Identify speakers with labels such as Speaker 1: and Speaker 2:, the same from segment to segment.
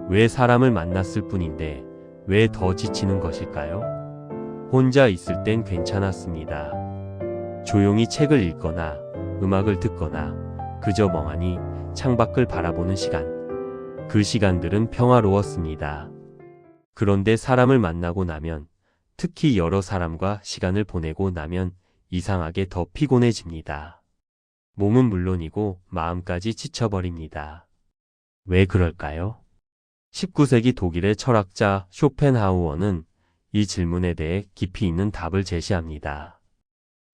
Speaker 1: 왜 사람을 만났을 뿐인데 왜 더 지치는 것일까요? 혼자 있을 땐 괜찮았습니다. 조용히 책을 읽거나 음악을 듣거나 그저 멍하니 창밖을 바라보는 시간. 그 시간들은 평화로웠습니다. 그런데 사람을 만나고 나면, 특히 여러 사람과 시간을 보내고 나면 이상하게 더 피곤해집니다. 몸은 물론이고 마음까지 지쳐버립니다. 왜 그럴까요? 19세기 독일의 철학자 쇼펜하우어는 이 질문에 대해 깊이 있는 답을 제시합니다.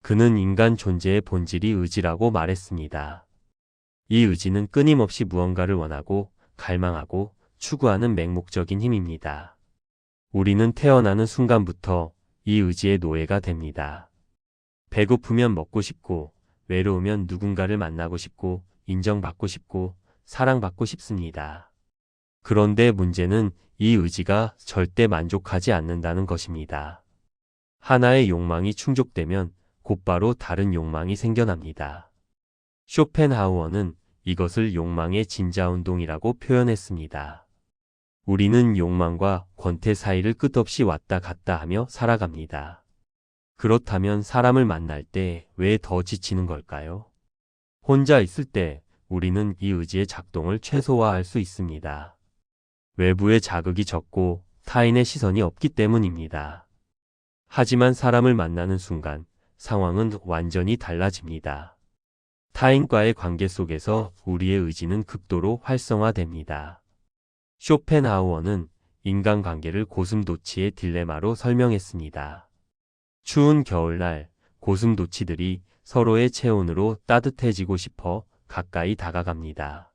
Speaker 1: 그는 인간 존재의 본질이 의지라고 말했습니다. 이 의지는 끊임없이 무언가를 원하고 갈망하고 추구하는 맹목적인 힘입니다. 우리는 태어나는 순간부터 이 의지의 노예가 됩니다. 배고프면 먹고 싶고, 외로우면 누군가를 만나고 싶고, 인정받고 싶고, 사랑받고 싶습니다. 그런데 문제는 이 의지가 절대 만족하지 않는다는 것입니다. 하나의 욕망이 충족되면 곧바로 다른 욕망이 생겨납니다. 쇼펜하우어는 이것을 욕망의 진자운동이라고 표현했습니다. 우리는 욕망과 권태 사이를 끝없이 왔다 갔다 하며 살아갑니다. 그렇다면 사람을 만날 때 왜 더 지치는 걸까요? 혼자 있을 때 우리는 이 의지의 작동을 최소화할 수 있습니다. 외부의 자극이 적고 타인의 시선이 없기 때문입니다. 하지만 사람을 만나는 순간 상황은 완전히 달라집니다. 타인과의 관계 속에서 우리의 의지는 극도로 활성화됩니다. 쇼펜하우어는 인간관계를 고슴도치의 딜레마로 설명했습니다. 추운 겨울날 고슴도치들이 서로의 체온으로 따뜻해지고 싶어 가까이 다가갑니다.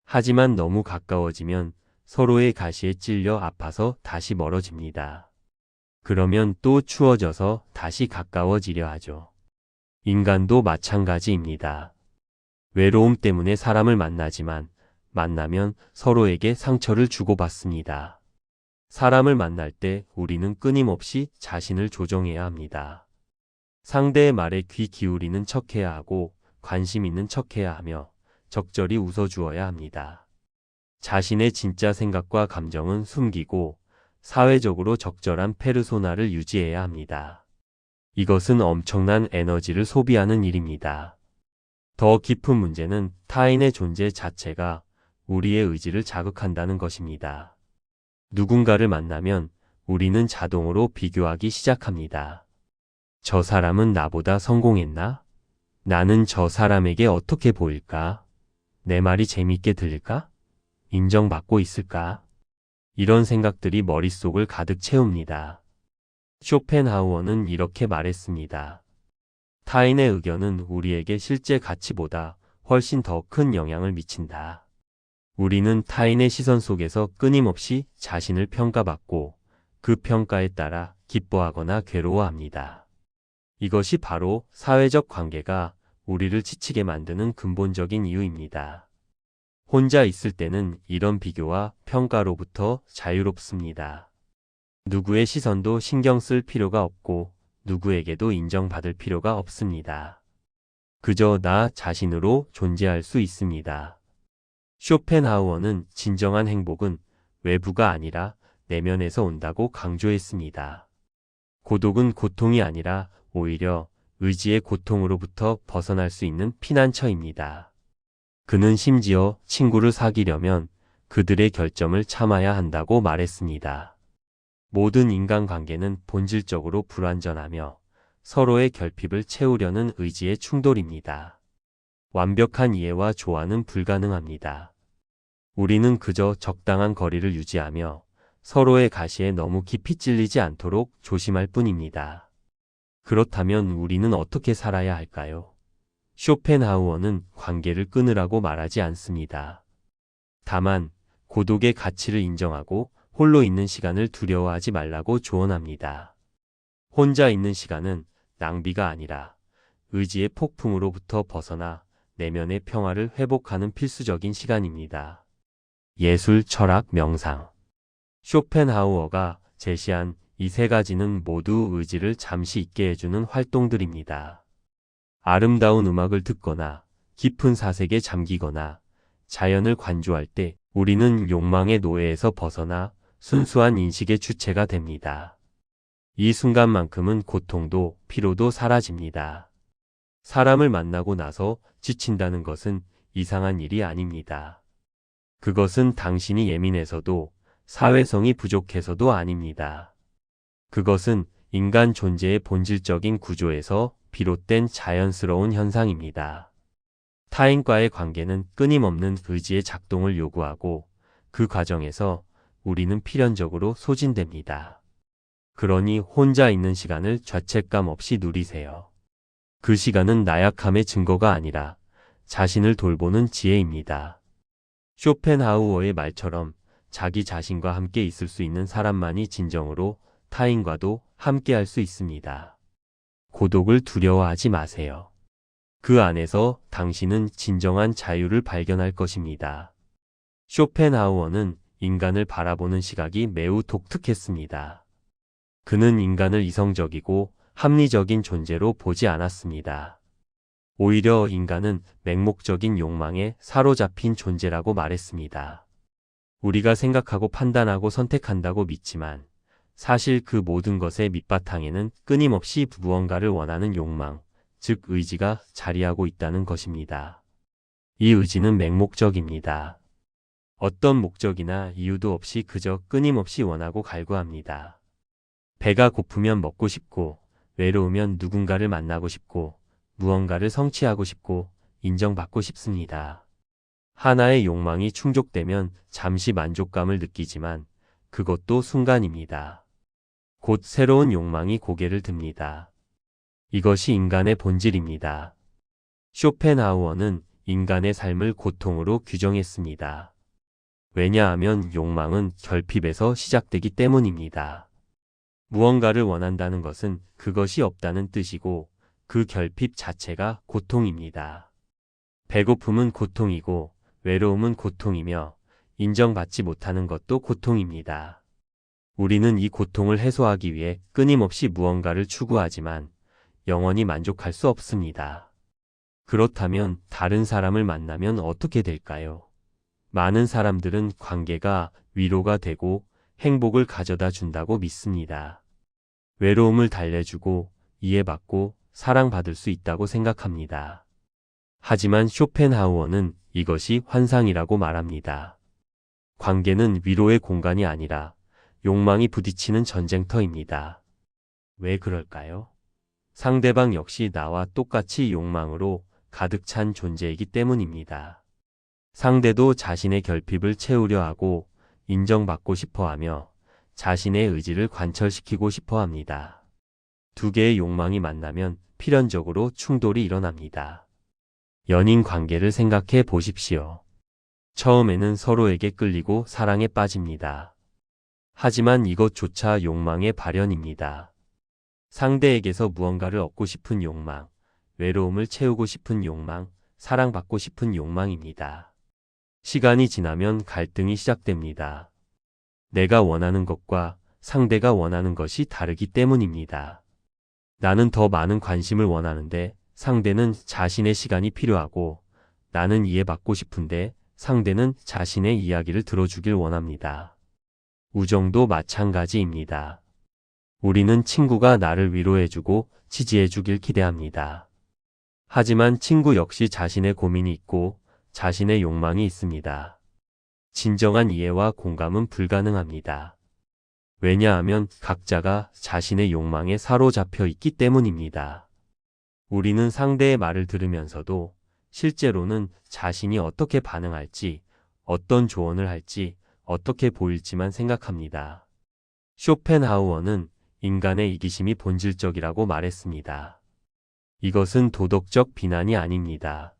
Speaker 1: 하지만 너무 가까워지면 서로의 가시에 찔려 아파서 다시 멀어집니다. 그러면 또 추워져서 다시 가까워지려 하죠. 인간도 마찬가지입니다. 외로움 때문에 사람을 만나지만 만나면 서로에게 상처를 주고받습니다. 사람을 만날 때 우리는 끊임없이 자신을 조정해야 합니다. 상대의 말에 귀 기울이는 척해야 하고 관심 있는 척해야 하며 적절히 웃어주어야 합니다. 자신의 진짜 생각과 감정은 숨기고 사회적으로 적절한 페르소나를 유지해야 합니다. 이것은 엄청난 에너지를 소비하는 일입니다. 더 깊은 문제는 타인의 존재 자체가 우리의 의지를 자극한다는 것입니다. 누군가를 만나면 우리는 자동으로 비교하기 시작합니다. 저 사람은 나보다 성공했나? 나는 저 사람에게 어떻게 보일까? 내 말이 재밌게 들릴까? 인정받고 있을까? 이런 생각들이 머릿속을 가득 채웁니다. 쇼펜하우어는 이렇게 말했습니다. 타인의 의견은 우리에게 실제 가치보다 훨씬 더 큰 영향을 미친다. 우리는 타인의 시선 속에서 끊임없이 자신을 평가받고 그 평가에 따라 기뻐하거나 괴로워합니다. 이것이 바로 사회적 관계가 우리를 지치게 만드는 근본적인 이유입니다. 혼자 있을 때는 이런 비교와 평가로부터 자유롭습니다. 누구의 시선도 신경 쓸 필요가 없고 누구에게도 인정받을 필요가 없습니다. 그저 나 자신으로 존재할 수 있습니다. 쇼펜하우어는 진정한 행복은 외부가 아니라 내면에서 온다고 강조했습니다. 고독은 고통이 아니라 오히려 의지의 고통으로부터 벗어날 수 있는 피난처입니다. 그는 심지어 친구를 사귀려면 그들의 결점을 참아야 한다고 말했습니다. 모든 인간관계는 본질적으로 불완전하며 서로의 결핍을 채우려는 의지의 충돌입니다. 완벽한 이해와 조화는 불가능합니다. 우리는 그저 적당한 거리를 유지하며 서로의 가시에 너무 깊이 찔리지 않도록 조심할 뿐입니다. 그렇다면 우리는 어떻게 살아야 할까요? 쇼펜하우어는 관계를 끊으라고 말하지 않습니다. 다만 고독의 가치를 인정하고 홀로 있는 시간을 두려워하지 말라고 조언합니다. 혼자 있는 시간은 낭비가 아니라 의지의 폭풍으로부터 벗어나 내면의 평화를 회복하는 필수적인 시간입니다. 예술, 철학, 명상. 쇼펜하우어가 제시한 이 세 가지는 모두 의지를 잠시 있게 해주는 활동들입니다. 아름다운 음악을 듣거나 깊은 사색에 잠기거나 자연을 관조할 때 우리는 욕망의 노예에서 벗어나 순수한 인식의 주체가 됩니다. 이 순간만큼은 고통도 피로도 사라집니다. 사람을 만나고 나서 지친다는 것은 이상한 일이 아닙니다. 그것은 당신이 예민해서도 사회성이 부족해서도 아닙니다. 그것은 인간 존재의 본질적인 구조에서 비롯된 자연스러운 현상입니다. 타인과의 관계는 끊임없는 의지의 작동을 요구하고 그 과정에서 우리는 필연적으로 소진됩니다. 그러니 혼자 있는 시간을 죄책감 없이 누리세요. 그 시간은 나약함의 증거가 아니라 자신을 돌보는 지혜입니다. 쇼펜하우어의 말처럼 자기 자신과 함께 있을 수 있는 사람만이 진정으로 타인과도 함께 할 수 있습니다. 고독을 두려워하지 마세요. 그 안에서 당신은 진정한 자유를 발견할 것입니다. 쇼펜하우어는 인간을 바라보는 시각이 매우 독특했습니다. 그는 인간을 이성적이고 합리적인 존재로 보지 않았습니다. 오히려 인간은 맹목적인 욕망에 사로잡힌 존재라고 말했습니다. 우리가 생각하고 판단하고 선택한다고 믿지만 사실 그 모든 것의 밑바탕에는 끊임없이 무언가를 원하는 욕망, 즉 의지가 자리하고 있다는 것입니다. 이 의지는 맹목적입니다. 어떤 목적이나 이유도 없이 그저 끊임없이 원하고 갈구합니다. 배가 고프면 먹고 싶고, 외로우면 누군가를 만나고 싶고, 무언가를 성취하고 싶고, 인정받고 싶습니다. 하나의 욕망이 충족되면 잠시 만족감을 느끼지만 그것도 순간입니다. 곧 새로운 욕망이 고개를 듭니다. 이것이 인간의 본질입니다. 쇼펜하우어는 인간의 삶을 고통으로 규정했습니다. 왜냐하면 욕망은 결핍에서 시작되기 때문입니다. 무언가를 원한다는 것은 그것이 없다는 뜻이고 그 결핍 자체가 고통입니다. 배고픔은 고통이고 외로움은 고통이며 인정받지 못하는 것도 고통입니다. 우리는 이 고통을 해소하기 위해 끊임없이 무언가를 추구하지만 영원히 만족할 수 없습니다. 그렇다면 다른 사람을 만나면 어떻게 될까요? 많은 사람들은 관계가 위로가 되고 행복을 가져다 준다고 믿습니다. 외로움을 달래주고 이해받고 사랑받을 수 있다고 생각합니다. 하지만 쇼펜하우어는 이것이 환상이라고 말합니다. 관계는 위로의 공간이 아니라 욕망이 부딪히는 전쟁터입니다. 왜 그럴까요? 상대방 역시 나와 똑같이 욕망으로 가득 찬 존재이기 때문입니다. 상대도 자신의 결핍을 채우려 하고 인정받고 싶어 하며 자신의 의지를 관철시키고 싶어 합니다. 두 개의 욕망이 만나면 필연적으로 충돌이 일어납니다. 연인 관계를 생각해 보십시오. 처음에는 서로에게 끌리고 사랑에 빠집니다. 하지만 이것조차 욕망의 발현입니다. 상대에게서 무언가를 얻고 싶은 욕망, 외로움을 채우고 싶은 욕망, 사랑받고 싶은 욕망입니다. 시간이 지나면 갈등이 시작됩니다. 내가 원하는 것과 상대가 원하는 것이 다르기 때문입니다. 나는 더 많은 관심을 원하는데 상대는 자신의 시간이 필요하고 나는 이해받고 싶은데 상대는 자신의 이야기를 들어주길 원합니다. 우정도 마찬가지입니다. 우리는 친구가 나를 위로해주고 지지해주길 기대합니다. 하지만 친구 역시 자신의 고민이 있고 자신의 욕망이 있습니다. 진정한 이해와 공감은 불가능합니다. 왜냐하면 각자가 자신의 욕망에 사로잡혀 있기 때문입니다. 우리는 상대의 말을 들으면서도 실제로는 자신이 어떻게 반응할지, 어떤 조언을 할지, 어떻게 보일지만 생각합니다. 쇼펜하우어는 인간의 이기심이 본질적이라고 말했습니다. 이것은 도덕적 비난이 아닙니다.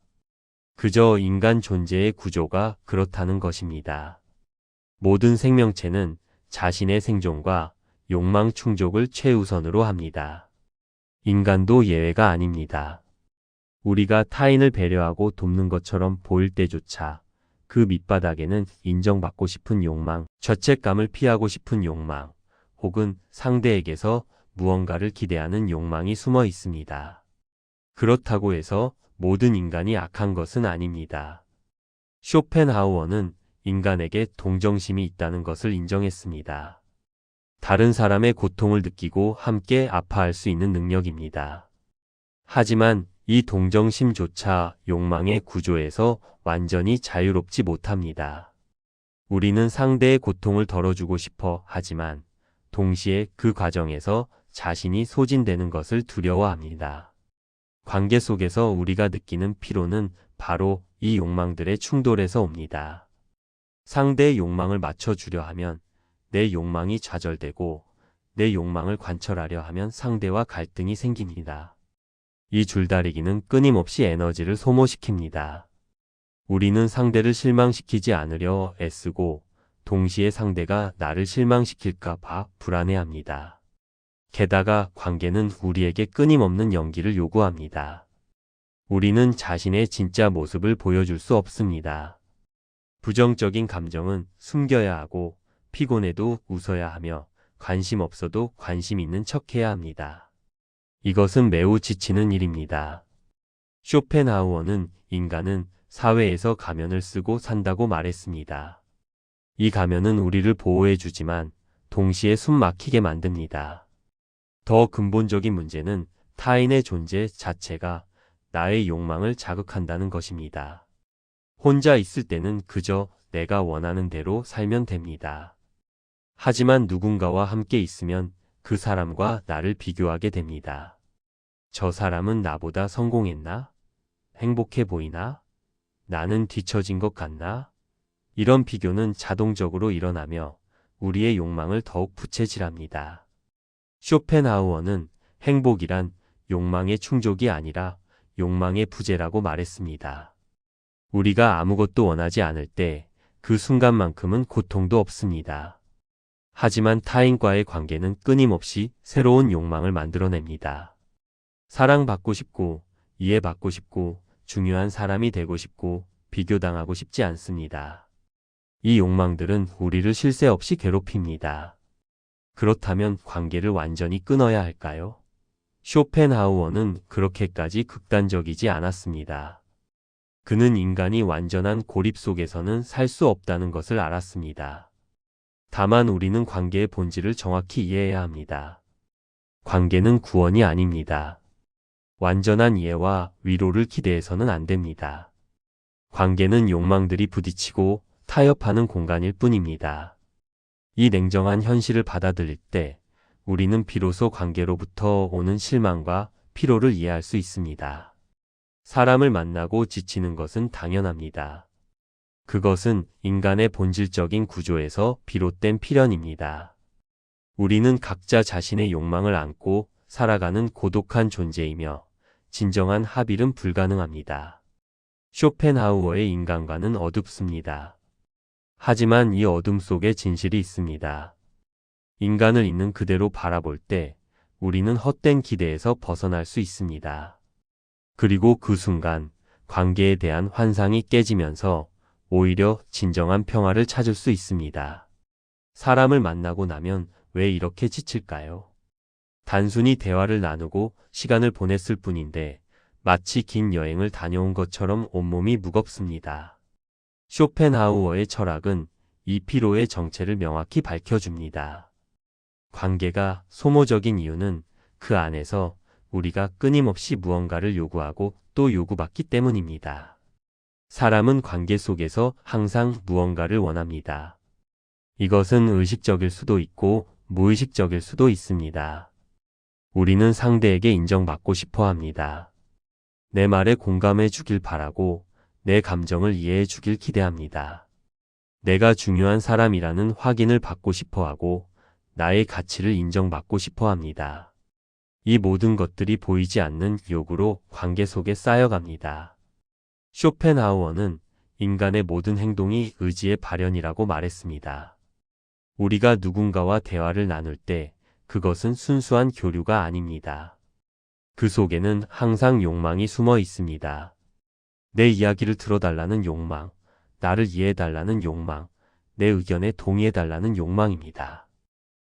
Speaker 1: 그저 인간 존재의 구조가 그렇다는 것입니다. 모든 생명체는 자신의 생존과 욕망 충족을 최우선으로 합니다. 인간도 예외가 아닙니다. 우리가 타인을 배려하고 돕는 것처럼 보일 때조차 그 밑바닥에는 인정받고 싶은 욕망, 죄책감을 피하고 싶은 욕망, 혹은 상대에게서 무언가를 기대하는 욕망이 숨어 있습니다. 그렇다고 해서 모든 인간이 악한 것은 아닙니다. 쇼펜하우어는 인간에게 동정심이 있다는 것을 인정했습니다. 다른 사람의 고통을 느끼고 함께 아파할 수 있는 능력입니다. 하지만 이 동정심조차 욕망의 구조에서 완전히 자유롭지 못합니다. 우리는 상대의 고통을 덜어주고 싶어 하지만 동시에 그 과정에서 자신이 소진되는 것을 두려워합니다. 관계 속에서 우리가 느끼는 피로는 바로 이 욕망들의 충돌에서 옵니다. 상대의 욕망을 맞춰주려 하면 내 욕망이 좌절되고 내 욕망을 관철하려 하면 상대와 갈등이 생깁니다. 이 줄다리기는 끊임없이 에너지를 소모시킵니다. 우리는 상대를 실망시키지 않으려 애쓰고 동시에 상대가 나를 실망시킬까 봐 불안해합니다. 게다가 관계는 우리에게 끊임없는 연기를 요구합니다. 우리는 자신의 진짜 모습을 보여줄 수 없습니다. 부정적인 감정은 숨겨야 하고 피곤해도 웃어야 하며 관심 없어도 관심 있는 척해야 합니다. 이것은 매우 지치는 일입니다. 쇼펜하우어는 인간은 사회에서 가면을 쓰고 산다고 말했습니다. 이 가면은 우리를 보호해주지만 동시에 숨 막히게 만듭니다. 더 근본적인 문제는 타인의 존재 자체가 나의 욕망을 자극한다는 것입니다. 혼자 있을 때는 그저 내가 원하는 대로 살면 됩니다. 하지만 누군가와 함께 있으면 그 사람과 나를 비교하게 됩니다. 저 사람은 나보다 성공했나? 행복해 보이나? 나는 뒤처진 것 같나? 이런 비교는 자동적으로 일어나며 우리의 욕망을 더욱 부채질합니다. 쇼펜하우어는 행복이란 욕망의 충족이 아니라 욕망의 부재라고 말했습니다. 우리가 아무것도 원하지 않을 때 그 순간만큼은 고통도 없습니다. 하지만 타인과의 관계는 끊임없이 새로운 욕망을 만들어냅니다. 사랑받고 싶고, 이해받고 싶고, 중요한 사람이 되고 싶고, 비교당하고 싶지 않습니다. 이 욕망들은 우리를 쉴 새 없이 괴롭힙니다. 그렇다면 관계를 완전히 끊어야 할까요? 쇼펜하우어는 그렇게까지 극단적이지 않았습니다. 그는 인간이 완전한 고립 속에서는 살 수 없다는 것을 알았습니다. 다만 우리는 관계의 본질을 정확히 이해해야 합니다. 관계는 구원이 아닙니다. 완전한 이해와 위로를 기대해서는 안 됩니다. 관계는 욕망들이 부딪히고 타협하는 공간일 뿐입니다. 이 냉정한 현실을 받아들일 때 우리는 비로소 관계로부터 오는 실망과 피로를 이해할 수 있습니다. 사람을 만나고 지치는 것은 당연합니다. 그것은 인간의 본질적인 구조에서 비롯된 필연입니다. 우리는 각자 자신의 욕망을 안고 살아가는 고독한 존재이며 진정한 합일은 불가능합니다. 쇼펜하우어의 인간관은 어둡습니다. 하지만 이 어둠 속에 진실이 있습니다. 인간을 있는 그대로 바라볼 때 우리는 헛된 기대에서 벗어날 수 있습니다. 그리고 그 순간 관계에 대한 환상이 깨지면서 오히려 진정한 평화를 찾을 수 있습니다. 사람을 만나고 나면 왜 이렇게 지칠까요? 단순히 대화를 나누고 시간을 보냈을 뿐인데 마치 긴 여행을 다녀온 것처럼 온몸이 무겁습니다. 쇼펜하우어의 철학은 이 피로의 정체를 명확히 밝혀줍니다. 관계가 소모적인 이유는 그 안에서 우리가 끊임없이 무언가를 요구하고 또 요구받기 때문입니다. 사람은 관계 속에서 항상 무언가를 원합니다. 이것은 의식적일 수도 있고 무의식적일 수도 있습니다. 우리는 상대에게 인정받고 싶어 합니다. 내 말에 공감해 주길 바라고 내 감정을 이해해 주길 기대합니다. 내가 중요한 사람이라는 확인을 받고 싶어 하고 나의 가치를 인정받고 싶어 합니다. 이 모든 것들이 보이지 않는 요구로 관계 속에 쌓여갑니다. 쇼펜하우어는 인간의 모든 행동이 의지의 발현이라고 말했습니다. 우리가 누군가와 대화를 나눌 때 그것은 순수한 교류가 아닙니다. 그 속에는 항상 욕망이 숨어 있습니다. 내 이야기를 들어달라는 욕망, 나를 이해해달라는 욕망, 내 의견에 동의해달라는 욕망입니다.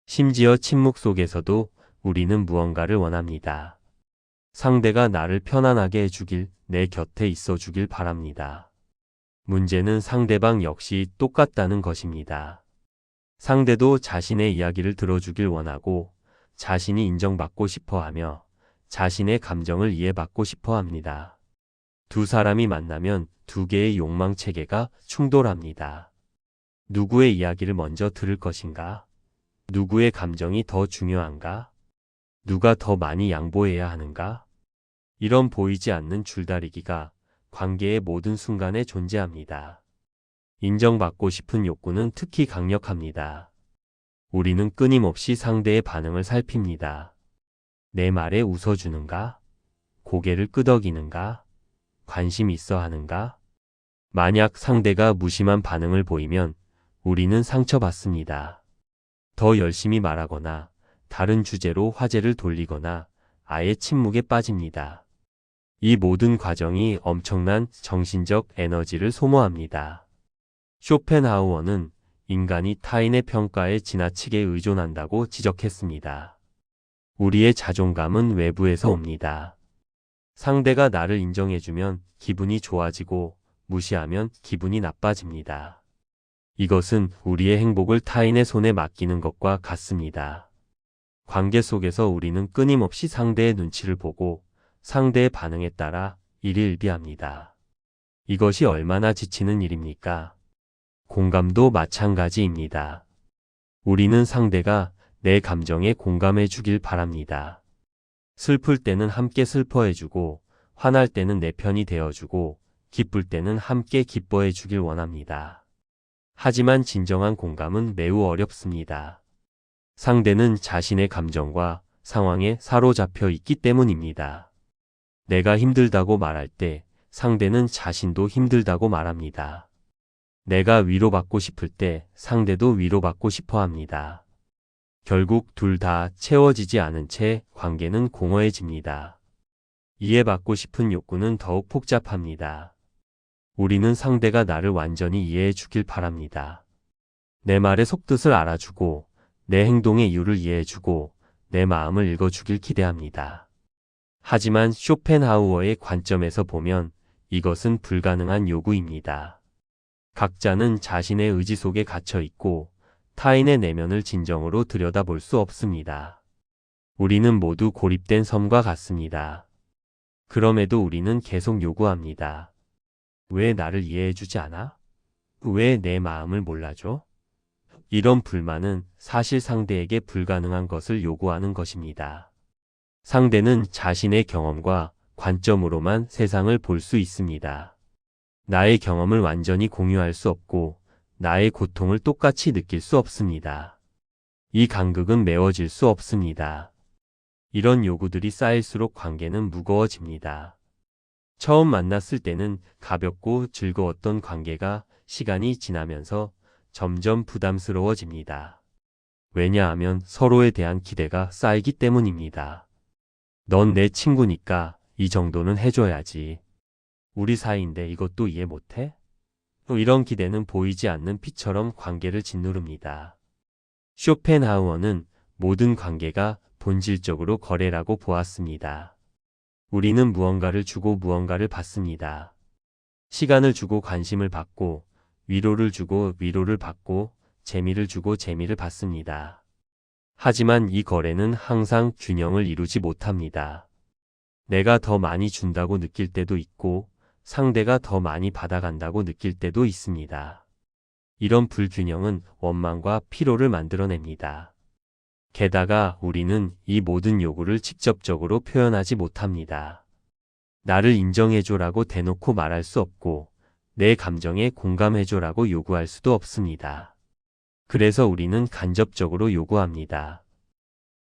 Speaker 1: 심지어 침묵 속에서도 우리는 무언가를 원합니다. 상대가 나를 편안하게 해주길, 내 곁에 있어 주길 바랍니다. 문제는 상대방 역시 똑같다는 것입니다. 상대도 자신의 이야기를 들어주길 원하고 자신이 인정받고 싶어 하며 자신의 감정을 이해받고 싶어 합니다. 두 사람이 만나면 두 개의 욕망 체계가 충돌합니다. 누구의 이야기를 먼저 들을 것인가? 누구의 감정이 더 중요한가? 누가 더 많이 양보해야 하는가? 이런 보이지 않는 줄다리기가 관계의 모든 순간에 존재합니다. 인정받고 싶은 욕구는 특히 강력합니다. 우리는 끊임없이 상대의 반응을 살핍니다. 내 말에 웃어주는가? 고개를 끄덕이는가? 관심 있어 하는가? 만약 상대가 무심한 반응을 보이면 우리는 상처받습니다. 더 열심히 말하거나 다른 주제로 화제를 돌리거나 아예 침묵에 빠집니다. 이 모든 과정이 엄청난 정신적 에너지를 소모합니다. 쇼펜하우어는 인간이 타인의 평가에 지나치게 의존한다고 지적했습니다. 우리의 자존감은 외부에서 옵니다. 상대가 나를 인정해주면 기분이 좋아지고 무시하면 기분이 나빠집니다. 이것은 우리의 행복을 타인의 손에 맡기는 것과 같습니다. 관계 속에서 우리는 끊임없이 상대의 눈치를 보고 상대의 반응에 따라 일희일비합니다. 이것이 얼마나 지치는 일입니까? 공감도 마찬가지입니다. 우리는 상대가 내 감정에 공감해 주길 바랍니다. 슬플 때는 함께 슬퍼해 주고, 화날 때는 내 편이 되어 주고, 기쁠 때는 함께 기뻐해 주길 원합니다. 하지만 진정한 공감은 매우 어렵습니다. 상대는 자신의 감정과 상황에 사로잡혀 있기 때문입니다. 내가 힘들다고 말할 때 상대는 자신도 힘들다고 말합니다. 내가 위로받고 싶을 때 상대도 위로받고 싶어 합니다. 결국 둘 다 채워지지 않은 채 관계는 공허해집니다. 이해받고 싶은 욕구는 더욱 복잡합니다. 우리는 상대가 나를 완전히 이해해 주길 바랍니다. 내 말의 속뜻을 알아주고 내 행동의 이유를 이해해 주고 내 마음을 읽어주길 기대합니다. 하지만 쇼펜하우어의 관점에서 보면 이것은 불가능한 요구입니다. 각자는 자신의 의지 속에 갇혀 있고 타인의 내면을 진정으로 들여다볼 수 없습니다. 우리는 모두 고립된 섬과 같습니다. 그럼에도 우리는 계속 요구합니다. 왜 나를 이해해주지 않아? 왜 내 마음을 몰라줘? 이런 불만은 사실 상대에게 불가능한 것을 요구하는 것입니다. 상대는 자신의 경험과 관점으로만 세상을 볼 수 있습니다. 나의 경험을 완전히 공유할 수 없고 나의 고통을 똑같이 느낄 수 없습니다. 이 간극은 메워질 수 없습니다. 이런 요구들이 쌓일수록 관계는 무거워집니다. 처음 만났을 때는 가볍고 즐거웠던 관계가 시간이 지나면서 점점 부담스러워집니다. 왜냐하면 서로에 대한 기대가 쌓이기 때문입니다. 넌 내 친구니까 이 정도는 해줘야지. 우리 사이인데 이것도 이해 못해? 이런 기대는 보이지 않는 피처럼 관계를 짓누릅니다. 쇼펜하우어는 모든 관계가 본질적으로 거래라고 보았습니다. 우리는 무언가를 주고 무언가를 받습니다. 시간을 주고 관심을 받고, 위로를 주고 위로를 받고, 재미를 주고 재미를 받습니다. 하지만 이 거래는 항상 균형을 이루지 못합니다. 내가 더 많이 준다고 느낄 때도 있고, 상대가 더 많이 받아간다고 느낄 때도 있습니다. 이런 불균형은 원망과 피로를 만들어냅니다. 게다가 우리는 이 모든 요구를 직접적으로 표현하지 못합니다. 나를 인정해줘라고 대놓고 말할 수 없고, 내 감정에 공감해줘라고 요구할 수도 없습니다. 그래서 우리는 간접적으로 요구합니다.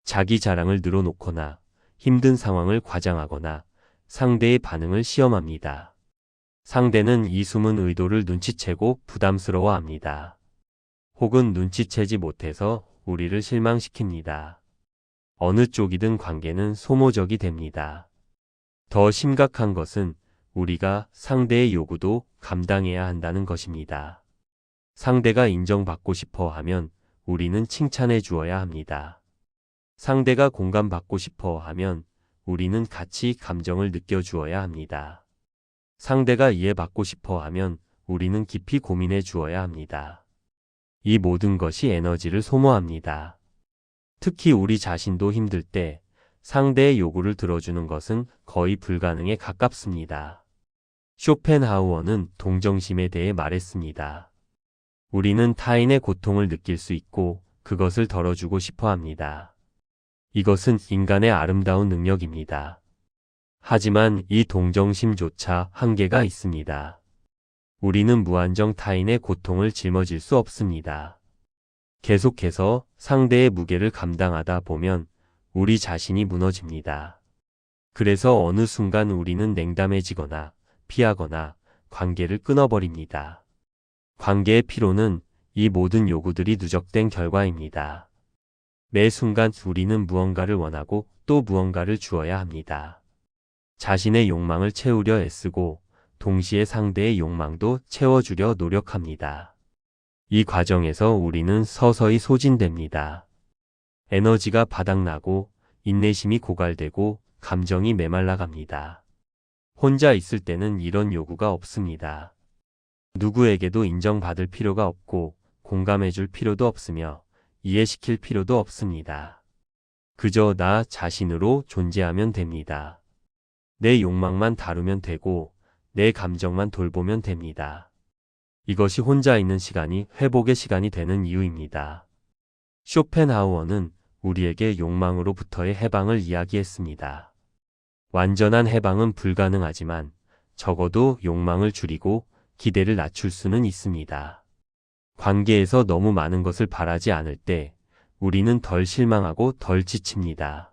Speaker 1: 자기 자랑을 늘어놓거나, 힘든 상황을 과장하거나, 상대의 반응을 시험합니다. 상대는 이 숨은 의도를 눈치채고 부담스러워합니다. 혹은 눈치채지 못해서 우리를 실망시킵니다. 어느 쪽이든 관계는 소모적이 됩니다. 더 심각한 것은 우리가 상대의 요구도 감당해야 한다는 것입니다. 상대가 인정받고 싶어 하면 우리는 칭찬해 주어야 합니다. 상대가 공감받고 싶어 하면 우리는 같이 감정을 느껴 주어야 합니다. 상대가 이해받고 싶어 하면 우리는 깊이 고민해 주어야 합니다. 이 모든 것이 에너지를 소모합니다. 특히 우리 자신도 힘들 때 상대의 요구를 들어주는 것은 거의 불가능에 가깝습니다. 쇼펜하우어는 동정심에 대해 말했습니다. 우리는 타인의 고통을 느낄 수 있고 그것을 덜어주고 싶어 합니다. 이것은 인간의 아름다운 능력입니다. 하지만 이 동정심조차 한계가 있습니다. 우리는 무한정 타인의 고통을 짊어질 수 없습니다. 계속해서 상대의 무게를 감당하다 보면 우리 자신이 무너집니다. 그래서 어느 순간 우리는 냉담해지거나 피하거나 관계를 끊어버립니다. 관계의 피로는 이 모든 요구들이 누적된 결과입니다. 매 순간 우리는 무언가를 원하고 또 무언가를 주어야 합니다. 자신의 욕망을 채우려 애쓰고 동시에 상대의 욕망도 채워주려 노력합니다. 이 과정에서 우리는 서서히 소진됩니다. 에너지가 바닥나고 인내심이 고갈되고 감정이 메말라갑니다. 혼자 있을 때는 이런 요구가 없습니다. 누구에게도 인정받을 필요가 없고 공감해줄 필요도 없으며 이해시킬 필요도 없습니다. 그저 나 자신으로 존재하면 됩니다. 내 욕망만 다루면 되고 내 감정만 돌보면 됩니다. 이것이 혼자 있는 시간이 회복의 시간이 되는 이유입니다. 쇼펜하우어는 우리에게 욕망으로부터의 해방을 이야기했습니다. 완전한 해방은 불가능하지만 적어도 욕망을 줄이고 기대를 낮출 수는 있습니다. 관계에서 너무 많은 것을 바라지 않을 때 우리는 덜 실망하고 덜 지칩니다.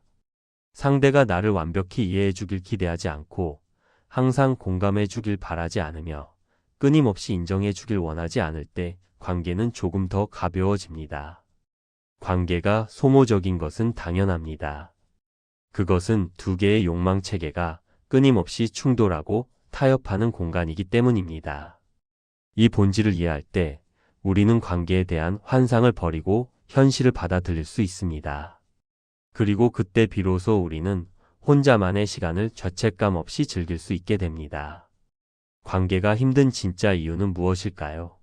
Speaker 1: 상대가 나를 완벽히 이해해 주길 기대하지 않고 항상 공감해 주길 바라지 않으며 끊임없이 인정해 주길 원하지 않을 때 관계는 조금 더 가벼워집니다. 관계가 소모적인 것은 당연합니다. 그것은 두 개의 욕망 체계가 끊임없이 충돌하고 타협하는 공간이기 때문입니다. 이 본질을 이해할 때 우리는 관계에 대한 환상을 버리고 현실을 받아들일 수 있습니다. 그리고 그때 비로소 우리는 혼자만의 시간을 죄책감 없이 즐길 수 있게 됩니다. 관계가 힘든 진짜 이유는 무엇일까요?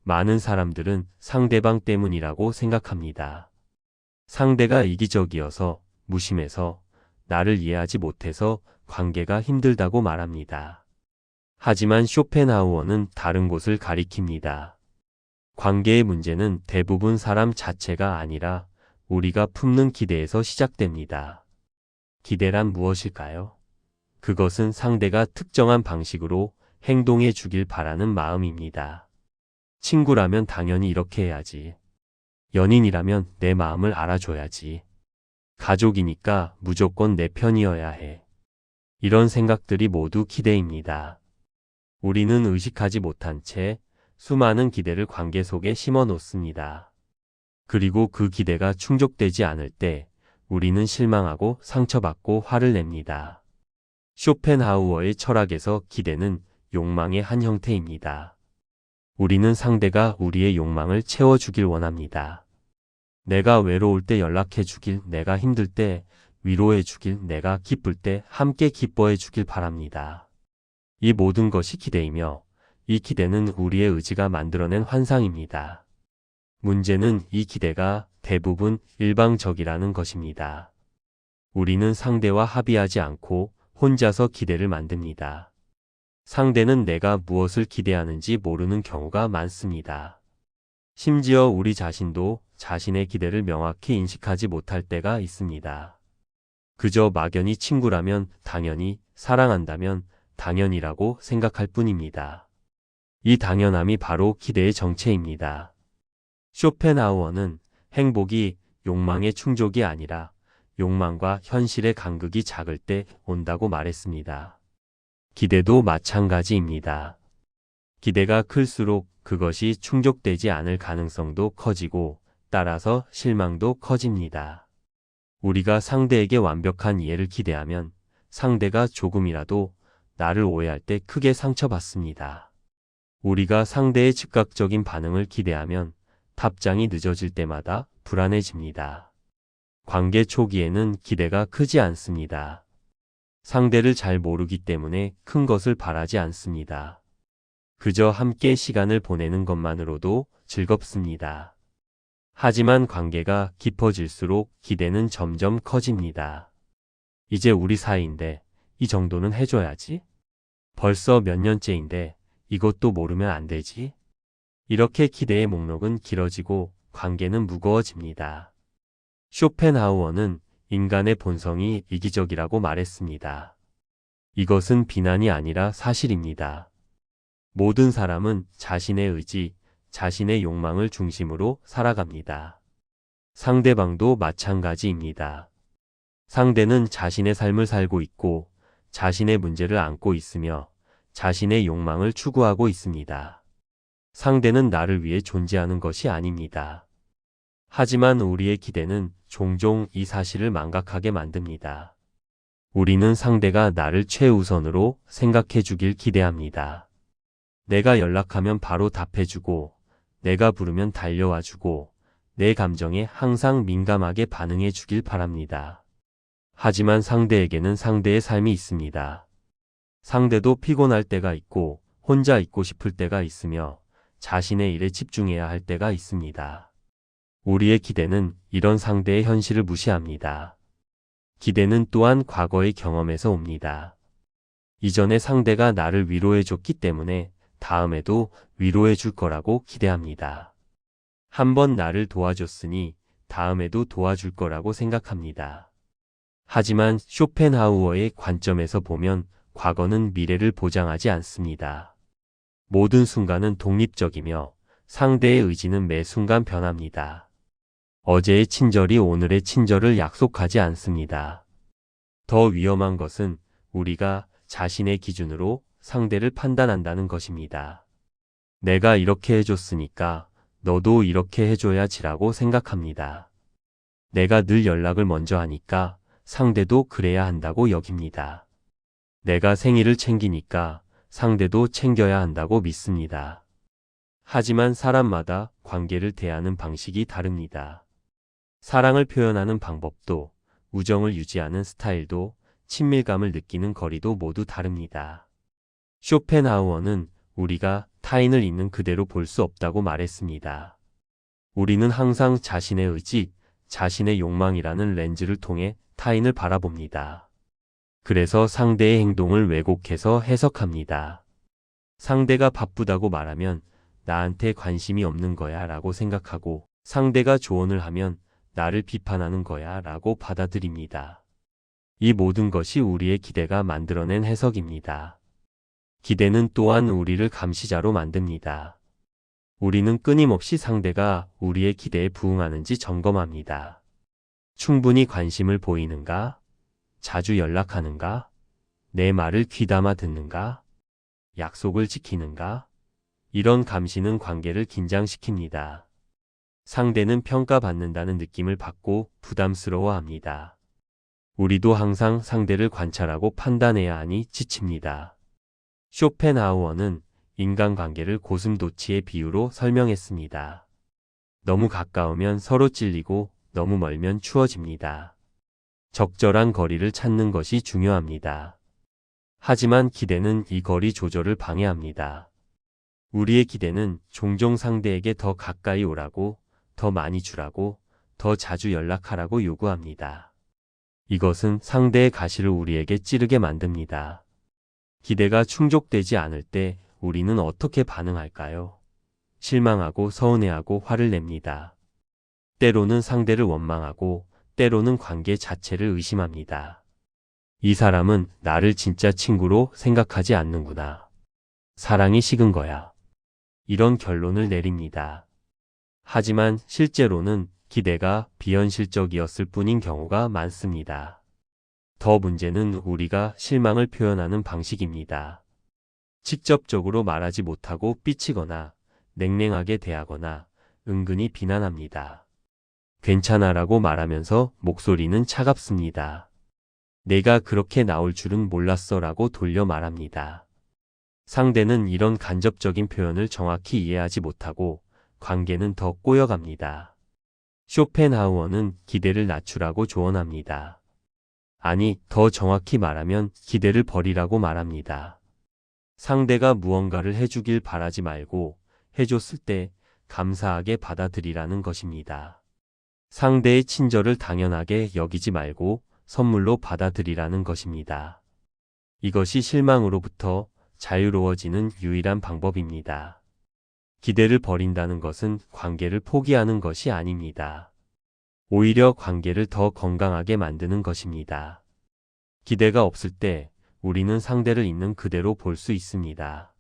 Speaker 1: 많은 사람들은 상대방 때문이라고 생각합니다. 상대가 이기적이어서, 무심해서, 나를 이해하지 못해서 관계가 힘들다고 말합니다. 하지만 쇼펜하우어는 다른 곳을 가리킵니다. 관계의 문제는 대부분 사람 자체가 아니라 우리가 품는 기대에서 시작됩니다. 기대란 무엇일까요? 그것은 상대가 특정한 방식으로 행동해 주길 바라는 마음입니다. 친구라면 당연히 이렇게 해야지. 연인이라면 내 마음을 알아줘야지. 가족이니까 무조건 내 편이어야 해. 이런 생각들이 모두 기대입니다. 우리는 의식하지 못한 채 수많은 기대를 관계 속에 심어 놓습니다. 그리고 그 기대가 충족되지 않을 때 우리는 실망하고 상처받고 화를 냅니다. 쇼펜하우어의 철학에서 기대는 욕망의 한 형태입니다. 우리는 상대가 우리의 욕망을 채워주길 원합니다. 내가 외로울 때 연락해 주길, 내가 힘들 때 위로해 주길, 내가 기쁠 때 함께 기뻐해 주길 바랍니다. 이 모든 것이 기대이며 이 기대는 우리의 의지가 만들어낸 환상입니다. 문제는 이 기대가 대부분 일방적이라는 것입니다. 우리는 상대와 합의하지 않고 혼자서 기대를 만듭니다. 상대는 내가 무엇을 기대하는지 모르는 경우가 많습니다. 심지어 우리 자신도 자신의 기대를 명확히 인식하지 못할 때가 있습니다. 그저 막연히 친구라면 당연히, 사랑한다면 당연이라고 생각할 뿐입니다. 이 당연함이 바로 기대의 정체입니다. 쇼펜하우어는 행복이 욕망의 충족이 아니라 욕망과 현실의 간극이 작을 때 온다고 말했습니다. 기대도 마찬가지입니다. 기대가 클수록 그것이 충족되지 않을 가능성도 커지고 따라서 실망도 커집니다. 우리가 상대에게 완벽한 이해를 기대하면 상대가 조금이라도 나를 오해할 때 크게 상처받습니다. 우리가 상대의 즉각적인 반응을 기대하면 답장이 늦어질 때마다 불안해집니다. 관계 초기에는 기대가 크지 않습니다. 상대를 잘 모르기 때문에 큰 것을 바라지 않습니다. 그저 함께 시간을 보내는 것만으로도 즐겁습니다. 하지만 관계가 깊어질수록 기대는 점점 커집니다. 이제 우리 사이인데 이 정도는 해줘야지? 벌써 몇 년째인데 이것도 모르면 안 되지? 이렇게 기대의 목록은 길어지고 관계는 무거워집니다. 쇼펜하우어는 인간의 본성이 이기적이라고 말했습니다. 이것은 비난이 아니라 사실입니다. 모든 사람은 자신의 의지, 자신의 욕망을 중심으로 살아갑니다. 상대방도 마찬가지입니다. 상대는 자신의 삶을 살고 있고 자신의 문제를 안고 있으며 자신의 욕망을 추구하고 있습니다. 상대는 나를 위해 존재하는 것이 아닙니다. 하지만 우리의 기대는 종종 이 사실을 망각하게 만듭니다. 우리는 상대가 나를 최우선으로 생각해 주길 기대합니다. 내가 연락하면 바로 답해주고, 내가 부르면 달려와주고, 내 감정에 항상 민감하게 반응해 주길 바랍니다. 하지만 상대에게는 상대의 삶이 있습니다. 상대도 피곤할 때가 있고, 혼자 있고 싶을 때가 있으며, 자신의 일에 집중해야 할 때가 있습니다. 우리의 기대는 이런 상대의 현실을 무시합니다. 기대는 또한 과거의 경험에서 옵니다. 이전에 상대가 나를 위로해 줬기 때문에 다음에도 위로해 줄 거라고 기대합니다. 한 번 나를 도와줬으니 다음에도 도와줄 거라고 생각합니다. 하지만 쇼펜하우어의 관점에서 보면 과거는 미래를 보장하지 않습니다. 모든 순간은 독립적이며 상대의 의지는 매 순간 변합니다. 어제의 친절이 오늘의 친절을 약속하지 않습니다. 더 위험한 것은 우리가 자신의 기준으로 상대를 판단한다는 것입니다. 내가 이렇게 해줬으니까 너도 이렇게 해줘야지라고 생각합니다. 내가 늘 연락을 먼저 하니까 상대도 그래야 한다고 여깁니다. 내가 생일을 챙기니까 상대도 챙겨야 한다고 믿습니다. 하지만 사람마다 관계를 대하는 방식이 다릅니다. 사랑을 표현하는 방법도, 우정을 유지하는 스타일도, 친밀감을 느끼는 거리도 모두 다릅니다. 쇼펜하우어는 우리가 타인을 있는 그대로 볼 수 없다고 말했습니다. 우리는 항상 자신의 의지, 자신의 욕망이라는 렌즈를 통해 타인을 바라봅니다. 그래서 상대의 행동을 왜곡해서 해석합니다. 상대가 바쁘다고 말하면 나한테 관심이 없는 거야 라고 생각하고, 상대가 조언을 하면 나를 비판하는 거야 라고 받아들입니다. 이 모든 것이 우리의 기대가 만들어낸 해석입니다. 기대는 또한 우리를 감시자로 만듭니다. 우리는 끊임없이 상대가 우리의 기대에 부응하는지 점검합니다. 충분히 관심을 보이는가? 자주 연락하는가? 내 말을 귀담아 듣는가? 약속을 지키는가? 이런 감시는 관계를 긴장시킵니다. 상대는 평가받는다는 느낌을 받고 부담스러워합니다. 우리도 항상 상대를 관찰하고 판단해야 하니 지칩니다. 쇼펜하우어는 인간관계를 고슴도치의 비유로 설명했습니다. 너무 가까우면 서로 찔리고 너무 멀면 추워집니다. 적절한 거리를 찾는 것이 중요합니다. 하지만 기대는 이 거리 조절을 방해합니다. 우리의 기대는 종종 상대에게 더 가까이 오라고, 더 많이 주라고, 더 자주 연락하라고 요구합니다. 이것은 상대의 가시를 우리에게 찌르게 만듭니다. 기대가 충족되지 않을 때 우리는 어떻게 반응할까요? 실망하고 서운해하고 화를 냅니다. 때로는 상대를 원망하고 때로는 관계 자체를 의심합니다. 이 사람은 나를 진짜 친구로 생각하지 않는구나. 사랑이 식은 거야. 이런 결론을 내립니다. 하지만 실제로는 기대가 비현실적이었을 뿐인 경우가 많습니다. 더 문제는 우리가 실망을 표현하는 방식입니다. 직접적으로 말하지 못하고 삐치거나 냉랭하게 대하거나 은근히 비난합니다. 괜찮아라고 말하면서 목소리는 차갑습니다. 내가 그렇게 나올 줄은 몰랐어라고 돌려 말합니다. 상대는 이런 간접적인 표현을 정확히 이해하지 못하고 관계는 더 꼬여갑니다. 쇼펜하우어는 기대를 낮추라고 조언합니다. 아니, 더 정확히 말하면 기대를 버리라고 말합니다. 상대가 무언가를 해주길 바라지 말고 해줬을 때 감사하게 받아들이라는 것입니다. 상대의 친절을 당연하게 여기지 말고 선물로 받아들이라는 것입니다. 이것이 실망으로부터 자유로워지는 유일한 방법입니다. 기대를 버린다는 것은 관계를 포기하는 것이 아닙니다. 오히려 관계를 더 건강하게 만드는 것입니다. 기대가 없을 때 우리는 상대를 있는 그대로 볼 수 있습니다.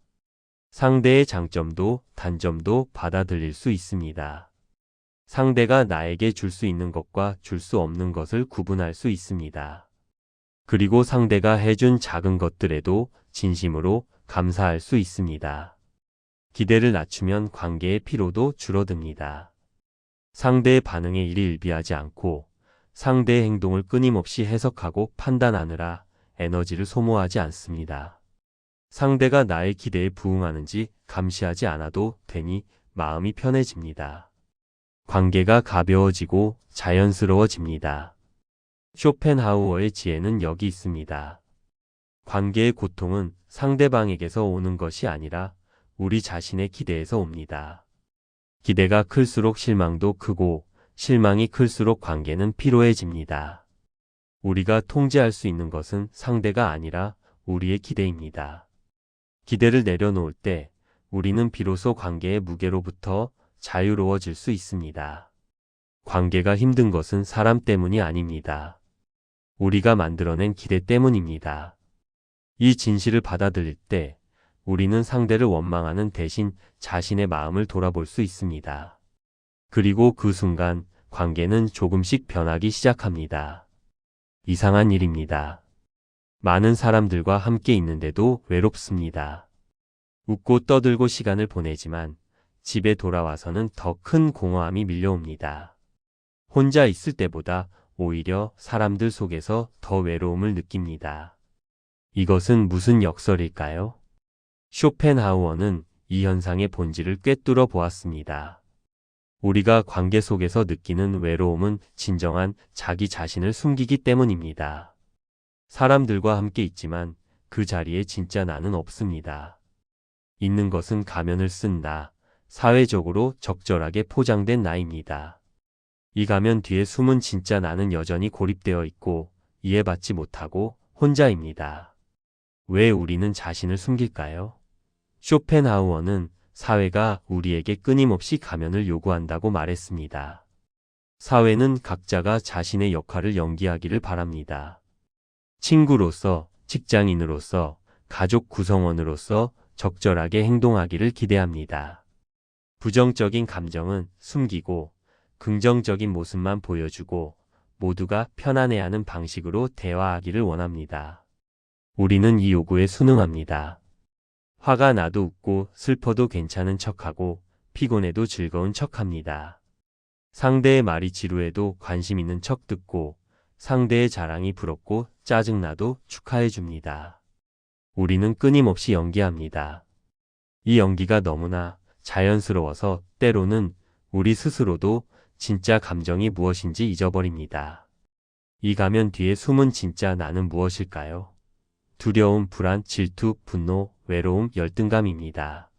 Speaker 1: 상대의 장점도 단점도 받아들일 수 있습니다. 상대가 나에게 줄 수 있는 것과 줄 수 없는 것을 구분할 수 있습니다. 그리고 상대가 해준 작은 것들에도 진심으로 감사할 수 있습니다. 기대를 낮추면 관계의 피로도 줄어듭니다. 상대의 반응에 일희일비하지 않고 상대의 행동을 끊임없이 해석하고 판단하느라 에너지를 소모하지 않습니다. 상대가 나의 기대에 부응하는지 감시하지 않아도 되니 마음이 편해집니다. 관계가 가벼워지고 자연스러워집니다. 쇼펜하우어의 지혜는 여기 있습니다. 관계의 고통은 상대방에게서 오는 것이 아니라 우리 자신의 기대에서 옵니다. 기대가 클수록 실망도 크고 실망이 클수록 관계는 피로해집니다. 우리가 통제할 수 있는 것은 상대가 아니라 우리의 기대입니다. 기대를 내려놓을 때 우리는 비로소 관계의 무게로부터 자유로워질 수 있습니다. 관계가 힘든 것은 사람 때문이 아닙니다. 우리가 만들어낸 기대 때문입니다. 이 진실을 받아들일 때 우리는 상대를 원망하는 대신 자신의 마음을 돌아볼 수 있습니다. 그리고 그 순간 관계는 조금씩 변하기 시작합니다. 이상한 일입니다. 많은 사람들과 함께 있는데도 외롭습니다. 웃고 떠들고 시간을 보내지만 집에 돌아와서는 더 큰 공허함이 밀려옵니다. 혼자 있을 때보다 오히려 사람들 속에서 더 외로움을 느낍니다. 이것은 무슨 역설일까요? 쇼펜하우어는 이 현상의 본질을 꿰뚫어 보았습니다. 우리가 관계 속에서 느끼는 외로움은 진정한 자기 자신을 숨기기 때문입니다. 사람들과 함께 있지만 그 자리에 진짜 나는 없습니다. 있는 것은 가면을 쓴 나, 사회적으로 적절하게 포장된 나입니다. 이 가면 뒤에 숨은 진짜 나는 여전히 고립되어 있고 이해받지 못하고 혼자입니다. 왜 우리는 자신을 숨길까요? 쇼펜하우어는 사회가 우리에게 끊임없이 가면을 요구한다고 말했습니다. 사회는 각자가 자신의 역할을 연기하기를 바랍니다. 친구로서, 직장인으로서, 가족 구성원으로서 적절하게 행동하기를 기대합니다. 부정적인 감정은 숨기고 긍정적인 모습만 보여주고 모두가 편안해하는 방식으로 대화하기를 원합니다. 우리는 이 요구에 순응합니다. 화가 나도 웃고 슬퍼도 괜찮은 척하고 피곤해도 즐거운 척합니다. 상대의 말이 지루해도 관심 있는 척 듣고 상대의 자랑이 부럽고 짜증나도 축하해줍니다. 우리는 끊임없이 연기합니다. 이 연기가 너무나 자연스러워서 때로는 우리 스스로도 진짜 감정이 무엇인지 잊어버립니다. 이 가면 뒤에 숨은 진짜 나는 무엇일까요? 두려움, 불안, 질투, 분노, 외로움, 열등감입니다.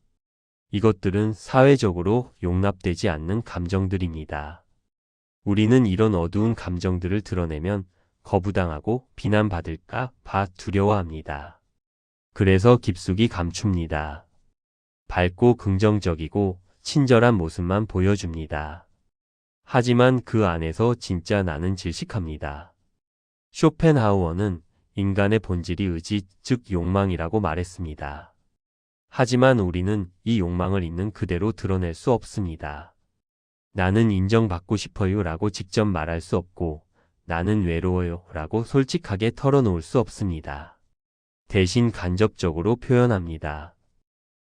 Speaker 1: 이것들은 사회적으로 용납되지 않는 감정들입니다. 우리는 이런 어두운 감정들을 드러내면 거부당하고 비난받을까 봐 두려워합니다. 그래서 깊숙이 감춥니다. 밝고 긍정적이고 친절한 모습만 보여줍니다. 하지만 그 안에서 진짜 나는 질식합니다. 쇼펜하우어는 인간의 본질이 의지, 즉 욕망이라고 말했습니다. 하지만 우리는 이 욕망을 있는 그대로 드러낼 수 없습니다. 나는 인정받고 싶어요 라고 직접 말할 수 없고 나는 외로워요 라고 솔직하게 털어놓을 수 없습니다. 대신 간접적으로 표현합니다.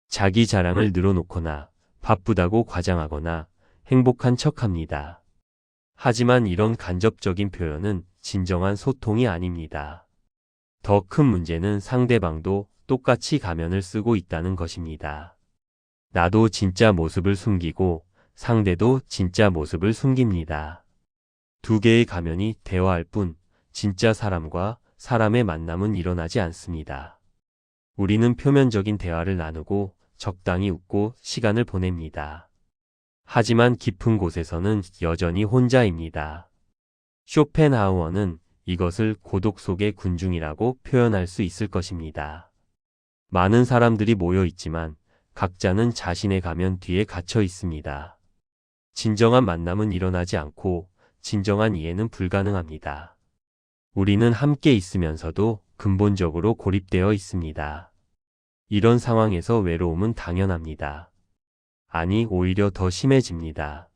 Speaker 1: 자기 자랑을 늘어놓거나 바쁘다고 과장하거나 행복한 척합니다. 하지만 이런 간접적인 표현은 진정한 소통이 아닙니다. 더 큰 문제는 상대방도 똑같이 가면을 쓰고 있다는 것입니다. 나도 진짜 모습을 숨기고 상대도 진짜 모습을 숨깁니다. 두 개의 가면이 대화할 뿐 진짜 사람과 사람의 만남은 일어나지 않습니다. 우리는 표면적인 대화를 나누고 적당히 웃고 시간을 보냅니다. 하지만 깊은 곳에서는 여전히 혼자입니다. 쇼펜하우어는 이것을 고독 속의 군중이라고 표현할 수 있을 것입니다. 많은 사람들이 모여 있지만 각자는 자신의 가면 뒤에 갇혀 있습니다. 진정한 만남은 일어나지 않고 진정한 이해는 불가능합니다. 우리는 함께 있으면서도 근본적으로 고립되어 있습니다. 이런 상황에서 외로움은 당연합니다. 아니, 오히려 더 심해집니다.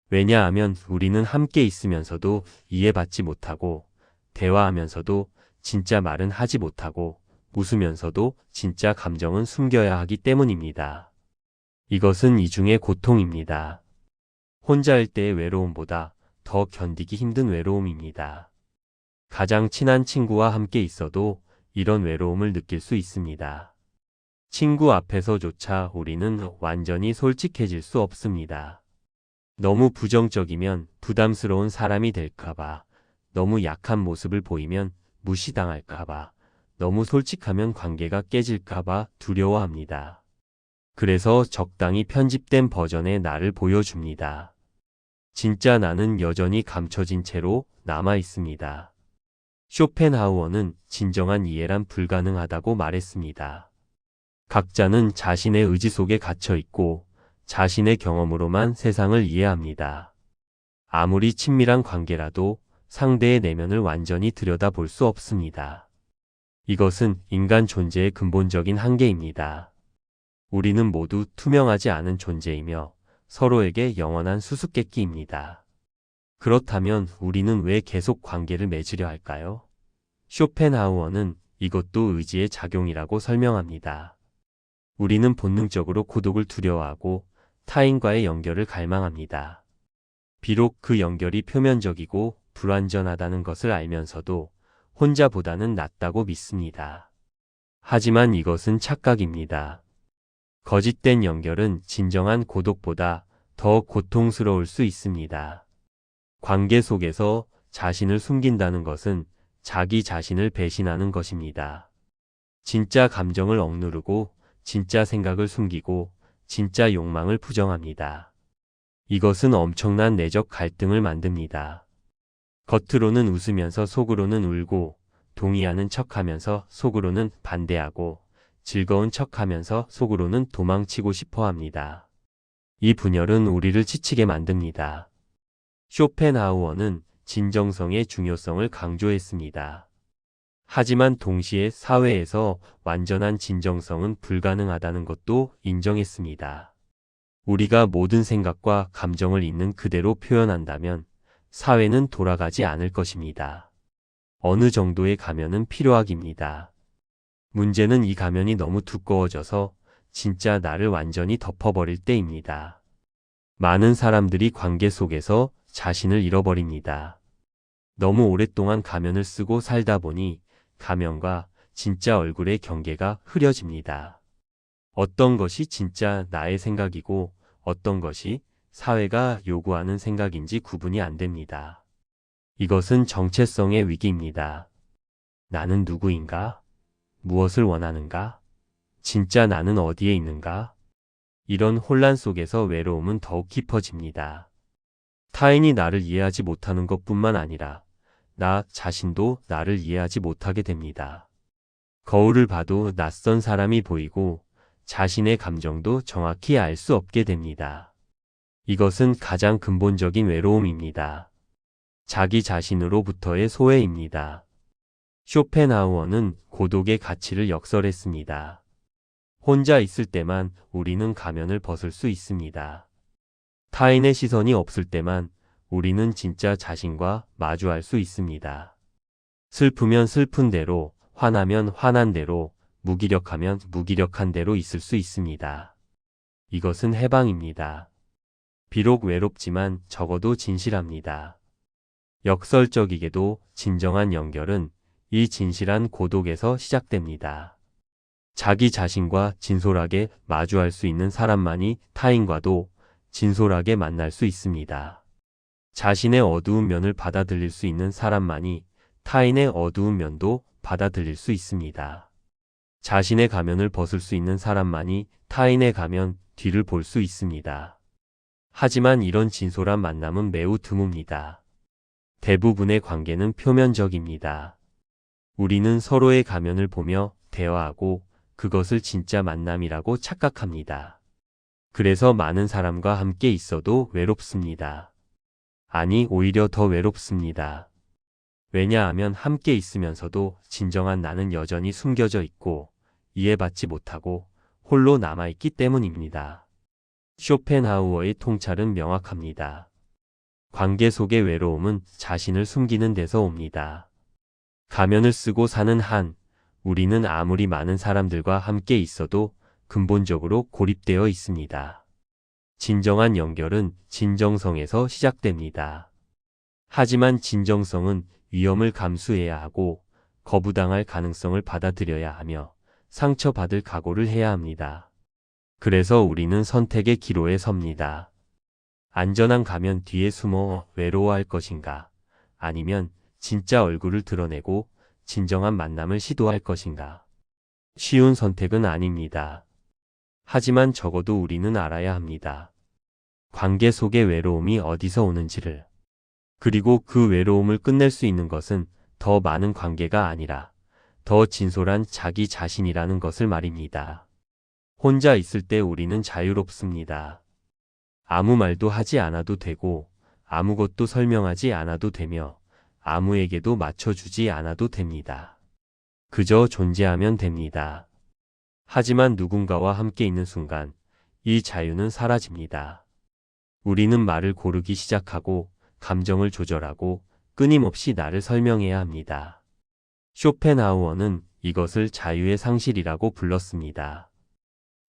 Speaker 1: 왜냐하면 우리는 함께 있으면서도 이해받지 못하고, 대화하면서도 진짜 말은 하지 못하고, 웃으면서도 진짜 감정은 숨겨야 하기 때문입니다. 이것은 이중의 고통입니다. 혼자일 때의 외로움보다 더 견디기 힘든 외로움입니다. 가장 친한 친구와 함께 있어도 이런 외로움을 느낄 수 있습니다. 친구 앞에서조차 우리는 완전히 솔직해질 수 없습니다. 너무 부정적이면 부담스러운 사람이 될까봐, 너무 약한 모습을 보이면 무시당할까봐, 너무 솔직하면 관계가 깨질까봐 두려워합니다. 그래서 적당히 편집된 버전의 나를 보여줍니다. 진짜 나는 여전히 감춰진 채로 남아 있습니다. 쇼펜하우어는 진정한 이해란 불가능하다고 말했습니다. 각자는 자신의 의지 속에 갇혀 있고 자신의 경험으로만 세상을 이해합니다. 아무리 친밀한 관계라도 상대의 내면을 완전히 들여다볼 수 없습니다. 이것은 인간 존재의 근본적인 한계입니다. 우리는 모두 투명하지 않은 존재이며 서로에게 영원한 수수께끼입니다. 그렇다면 우리는 왜 계속 관계를 맺으려 할까요? 쇼펜하우어는 이것도 의지의 작용이라고 설명합니다. 우리는 본능적으로 고독을 두려워하고 타인과의 연결을 갈망합니다. 비록 그 연결이 표면적이고 불완전하다는 것을 알면서도 혼자보다는 낫다고 믿습니다. 하지만 이것은 착각입니다. 거짓된 연결은 진정한 고독보다 더 고통스러울 수 있습니다. 관계 속에서 자신을 숨긴다는 것은 자기 자신을 배신하는 것입니다. 진짜 감정을 억누르고 진짜 생각을 숨기고 진짜 욕망을 부정합니다. 이것은 엄청난 내적 갈등을 만듭니다. 겉으로는 웃으면서 속으로는 울고, 동의하는 척하면서 속으로는 반대하고, 즐거운 척하면서 속으로는 도망치고 싶어 합니다. 이 분열은 우리를 지치게 만듭니다. 쇼펜하우어는 진정성의 중요성을 강조했습니다. 하지만 동시에 사회에서 완전한 진정성은 불가능하다는 것도 인정했습니다. 우리가 모든 생각과 감정을 있는 그대로 표현한다면 사회는 돌아가지 않을 것입니다. 어느 정도의 가면은 필요하깁니다. 문제는 이 가면이 너무 두꺼워져서 진짜 나를 완전히 덮어버릴 때입니다. 많은 사람들이 관계 속에서 자신을 잃어버립니다. 너무 오랫동안 가면을 쓰고 살다 보니 가면과 진짜 얼굴의 경계가 흐려집니다. 어떤 것이 진짜 나의 생각이고 어떤 것이 사회가 요구하는 생각인지 구분이 안 됩니다. 이것은 정체성의 위기입니다. 나는 누구인가? 무엇을 원하는가? 진짜 나는 어디에 있는가? 이런 혼란 속에서 외로움은 더욱 깊어집니다. 타인이 나를 이해하지 못하는 것뿐만 아니라 나 자신도 나를 이해하지 못하게 됩니다. 거울을 봐도 낯선 사람이 보이고 자신의 감정도 정확히 알 수 없게 됩니다. 이것은 가장 근본적인 외로움입니다. 자기 자신으로부터의 소외입니다. 쇼펜하우어는 고독의 가치를 역설했습니다. 혼자 있을 때만 우리는 가면을 벗을 수 있습니다. 타인의 시선이 없을 때만 우리는 진짜 자신과 마주할 수 있습니다. 슬프면 슬픈 대로, 화나면 화난 대로, 무기력하면 무기력한 대로 있을 수 있습니다. 이것은 해방입니다. 비록 외롭지만 적어도 진실합니다. 역설적이게도 진정한 연결은 이 진실한 고독에서 시작됩니다. 자기 자신과 진솔하게 마주할 수 있는 사람만이 타인과도 진솔하게 만날 수 있습니다. 자신의 어두운 면을 받아들일 수 있는 사람만이 타인의 어두운 면도 받아들일 수 있습니다. 자신의 가면을 벗을 수 있는 사람만이 타인의 가면 뒤를 볼 수 있습니다. 하지만 이런 진솔한 만남은 매우 드뭅니다. 대부분의 관계는 표면적입니다. 우리는 서로의 가면을 보며 대화하고 그것을 진짜 만남이라고 착각합니다. 그래서 많은 사람과 함께 있어도 외롭습니다. 아니, 오히려 더 외롭습니다. 왜냐하면 함께 있으면서도 진정한 나는 여전히 숨겨져 있고 이해받지 못하고 홀로 남아있기 때문입니다. 쇼펜하우어의 통찰은 명확합니다. 관계 속의 외로움은 자신을 숨기는 데서 옵니다. 가면을 쓰고 사는 한, 우리는 아무리 많은 사람들과 함께 있어도 근본적으로 고립되어 있습니다. 진정한 연결은 진정성에서 시작됩니다. 하지만 진정성은 위험을 감수해야 하고 거부당할 가능성을 받아들여야 하며 상처받을 각오를 해야 합니다. 그래서 우리는 선택의 기로에 섭니다. 안전한 가면 뒤에 숨어 외로워할 것인가? 아니면 진짜 얼굴을 드러내고 진정한 만남을 시도할 것인가? 쉬운 선택은 아닙니다. 하지만 적어도 우리는 알아야 합니다. 관계 속의 외로움이 어디서 오는지를. 그리고 그 외로움을 끝낼 수 있는 것은 더 많은 관계가 아니라 더 진솔한 자기 자신이라는 것을 말입니다. 혼자 있을 때 우리는 자유롭습니다. 아무 말도 하지 않아도 되고 아무것도 설명하지 않아도 되며 아무에게도 맞춰주지 않아도 됩니다. 그저 존재하면 됩니다. 하지만 누군가와 함께 있는 순간 이 자유는 사라집니다. 우리는 말을 고르기 시작하고 감정을 조절하고 끊임없이 나를 설명해야 합니다. 쇼펜하우어는 이것을 자유의 상실이라고 불렀습니다.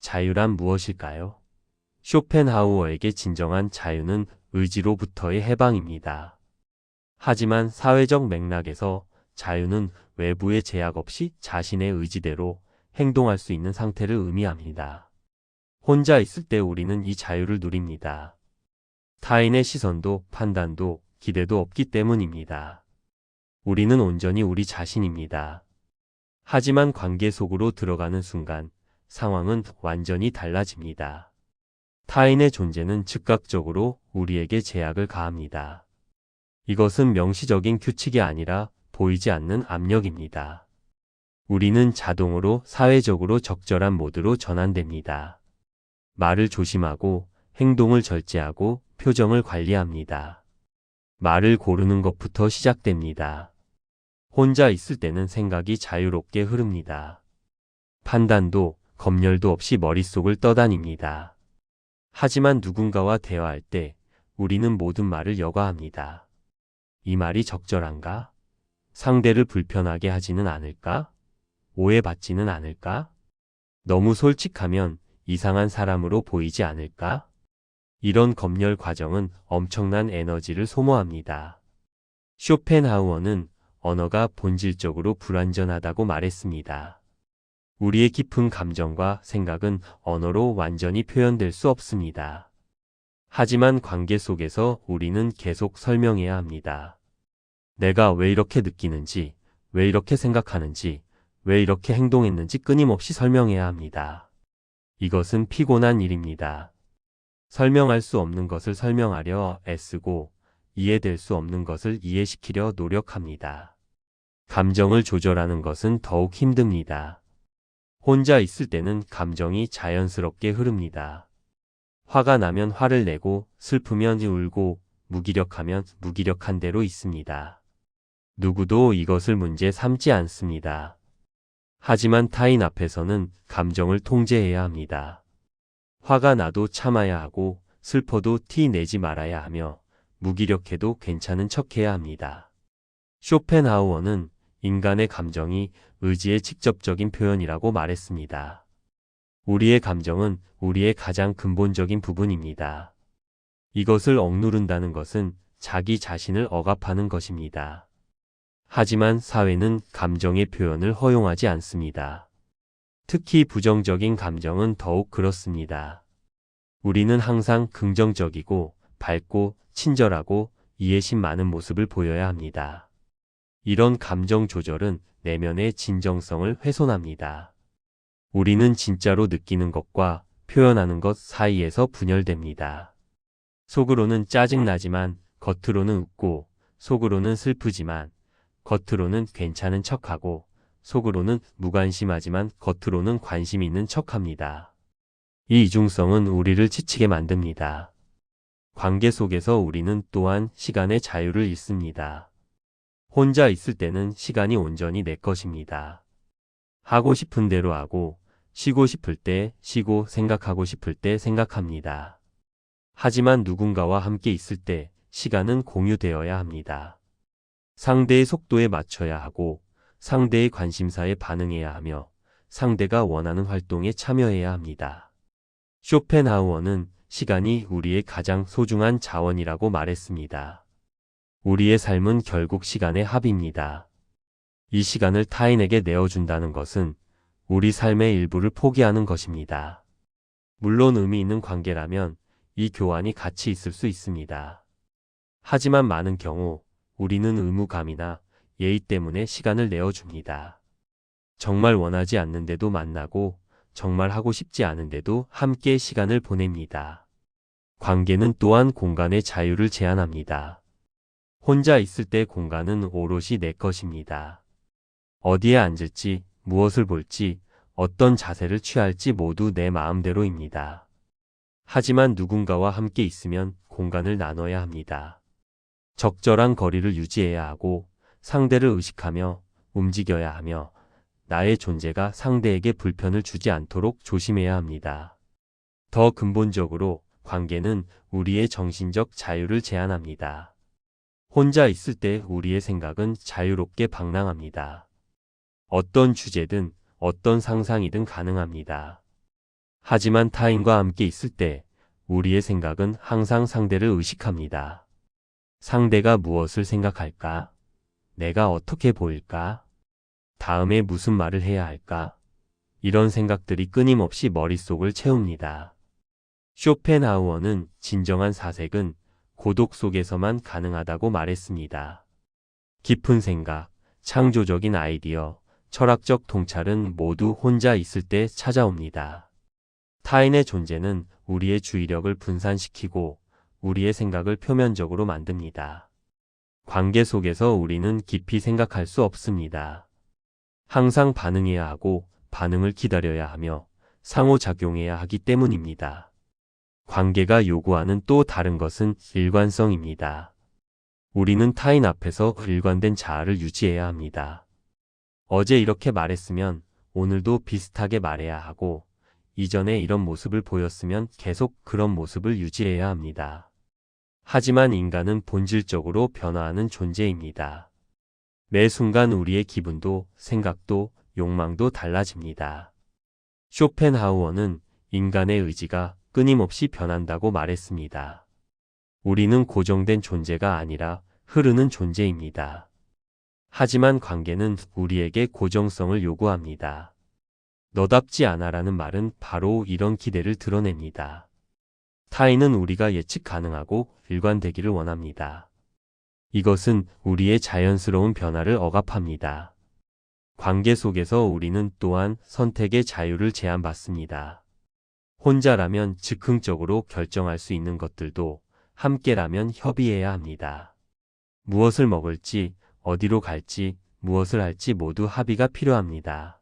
Speaker 1: 자유란 무엇일까요? 쇼펜하우어에게 진정한 자유는 의지로부터의 해방입니다. 하지만 사회적 맥락에서 자유는 외부의 제약 없이 자신의 의지대로 행동할 수 있는 상태를 의미합니다. 혼자 있을 때 우리는 이 자유를 누립니다. 타인의 시선도 판단도 기대도 없기 때문입니다. 우리는 온전히 우리 자신입니다. 하지만 관계 속으로 들어가는 순간 상황은 완전히 달라집니다. 타인의 존재는 즉각적으로 우리에게 제약을 가합니다. 이것은 명시적인 규칙이 아니라 보이지 않는 압력입니다. 우리는 자동으로 사회적으로 적절한 모드로 전환됩니다. 말을 조심하고 행동을 절제하고 표정을 관리합니다. 말을 고르는 것부터 시작됩니다. 혼자 있을 때는 생각이 자유롭게 흐릅니다. 판단도 검열도 없이 머릿속을 떠다닙니다. 하지만 누군가와 대화할 때 우리는 모든 말을 여과합니다. 이 말이 적절한가? 상대를 불편하게 하지는 않을까? 오해받지는 않을까? 너무 솔직하면 이상한 사람으로 보이지 않을까? 이런 검열 과정은 엄청난 에너지를 소모합니다. 쇼펜하우어는 언어가 본질적으로 불완전하다고 말했습니다. 우리의 깊은 감정과 생각은 언어로 완전히 표현될 수 없습니다. 하지만 관계 속에서 우리는 계속 설명해야 합니다. 내가 왜 이렇게 느끼는지, 왜 이렇게 생각하는지, 왜 이렇게 행동했는지 끊임없이 설명해야 합니다. 이것은 피곤한 일입니다. 설명할 수 없는 것을 설명하려 애쓰고 이해될 수 없는 것을 이해시키려 노력합니다. 감정을 조절하는 것은 더욱 힘듭니다. 혼자 있을 때는 감정이 자연스럽게 흐릅니다. 화가 나면 화를 내고 슬프면 울고 무기력하면 무기력한 대로 있습니다. 누구도 이것을 문제 삼지 않습니다. 하지만 타인 앞에서는 감정을 통제해야 합니다. 화가 나도 참아야 하고 슬퍼도 티 내지 말아야 하며 무기력해도 괜찮은 척해야 합니다. 쇼펜하우어는 인간의 감정이 의지의 직접적인 표현이라고 말했습니다. 우리의 감정은 우리의 가장 근본적인 부분입니다. 이것을 억누른다는 것은 자기 자신을 억압하는 것입니다. 하지만 사회는 감정의 표현을 허용하지 않습니다. 특히 부정적인 감정은 더욱 그렇습니다. 우리는 항상 긍정적이고 밝고 친절하고 이해심 많은 모습을 보여야 합니다. 이런 감정 조절은 내면의 진정성을 훼손합니다. 우리는 진짜로 느끼는 것과 표현하는 것 사이에서 분열됩니다. 속으로는 짜증나지만 겉으로는 웃고, 속으로는 슬프지만 겉으로는 괜찮은 척하고, 속으로는 무관심하지만 겉으로는 관심 있는 척합니다. 이 이중성은 우리를 지치게 만듭니다. 관계 속에서 우리는 또한 시간의 자유를 잃습니다. 혼자 있을 때는 시간이 온전히 내 것입니다. 하고 싶은 대로 하고, 쉬고 싶을 때 쉬고 생각하고 싶을 때 생각합니다. 하지만 누군가와 함께 있을 때 시간은 공유되어야 합니다. 상대의 속도에 맞춰야 하고, 상대의 관심사에 반응해야 하며, 상대가 원하는 활동에 참여해야 합니다. 쇼펜하우어는 시간이 우리의 가장 소중한 자원이라고 말했습니다. 우리의 삶은 결국 시간의 합입니다. 이 시간을 타인에게 내어준다는 것은 우리 삶의 일부를 포기하는 것입니다. 물론 의미 있는 관계라면 이 교환이 같이 있을 수 있습니다. 하지만 많은 경우 우리는 의무감이나 예의 때문에 시간을 내어줍니다. 정말 원하지 않는데도 만나고 정말 하고 싶지 않은데도 함께 시간을 보냅니다. 관계는 또한 공간의 자유를 제한합니다. 혼자 있을 때 공간은 오롯이 내 것입니다. 어디에 앉을지, 무엇을 볼지, 어떤 자세를 취할지 모두 내 마음대로입니다. 하지만 누군가와 함께 있으면 공간을 나눠야 합니다. 적절한 거리를 유지해야 하고, 상대를 의식하며 움직여야 하며, 나의 존재가 상대에게 불편을 주지 않도록 조심해야 합니다. 더 근본적으로 관계는 우리의 정신적 자유를 제한합니다. 혼자 있을 때 우리의 생각은 자유롭게 방랑합니다. 어떤 주제든 어떤 상상이든 가능합니다. 하지만 타인과 함께 있을 때 우리의 생각은 항상 상대를 의식합니다. 상대가 무엇을 생각할까? 내가 어떻게 보일까? 다음에 무슨 말을 해야 할까? 이런 생각들이 끊임없이 머릿속을 채웁니다. 쇼펜하우어는 진정한 사색은 고독 속에서만 가능하다고 말했습니다. 깊은 생각, 창조적인 아이디어, 철학적 통찰은 모두 혼자 있을 때 찾아옵니다. 타인의 존재는 우리의 주의력을 분산시키고 우리의 생각을 표면적으로 만듭니다. 관계 속에서 우리는 깊이 생각할 수 없습니다. 항상 반응해야 하고 반응을 기다려야 하며 상호작용해야 하기 때문입니다. 관계가 요구하는 또 다른 것은 일관성입니다. 우리는 타인 앞에서 일관된 자아를 유지해야 합니다. 어제 이렇게 말했으면 오늘도 비슷하게 말해야 하고, 이전에 이런 모습을 보였으면 계속 그런 모습을 유지해야 합니다. 하지만 인간은 본질적으로 변화하는 존재입니다. 매 순간 우리의 기분도 생각도 욕망도 달라집니다. 쇼펜하우어는 인간의 의지가 끊임없이 변한다고 말했습니다. 우리는 고정된 존재가 아니라 흐르는 존재입니다. 하지만 관계는 우리에게 고정성을 요구합니다. 너답지 않아라는 말은 바로 이런 기대를 드러냅니다. 타인은 우리가 예측 가능하고 일관되기를 원합니다. 이것은 우리의 자연스러운 변화를 억압합니다. 관계 속에서 우리는 또한 선택의 자유를 제한받습니다. 혼자라면 즉흥적으로 결정할 수 있는 것들도 함께라면 협의해야 합니다. 무엇을 먹을지, 어디로 갈지, 무엇을 할지 모두 합의가 필요합니다.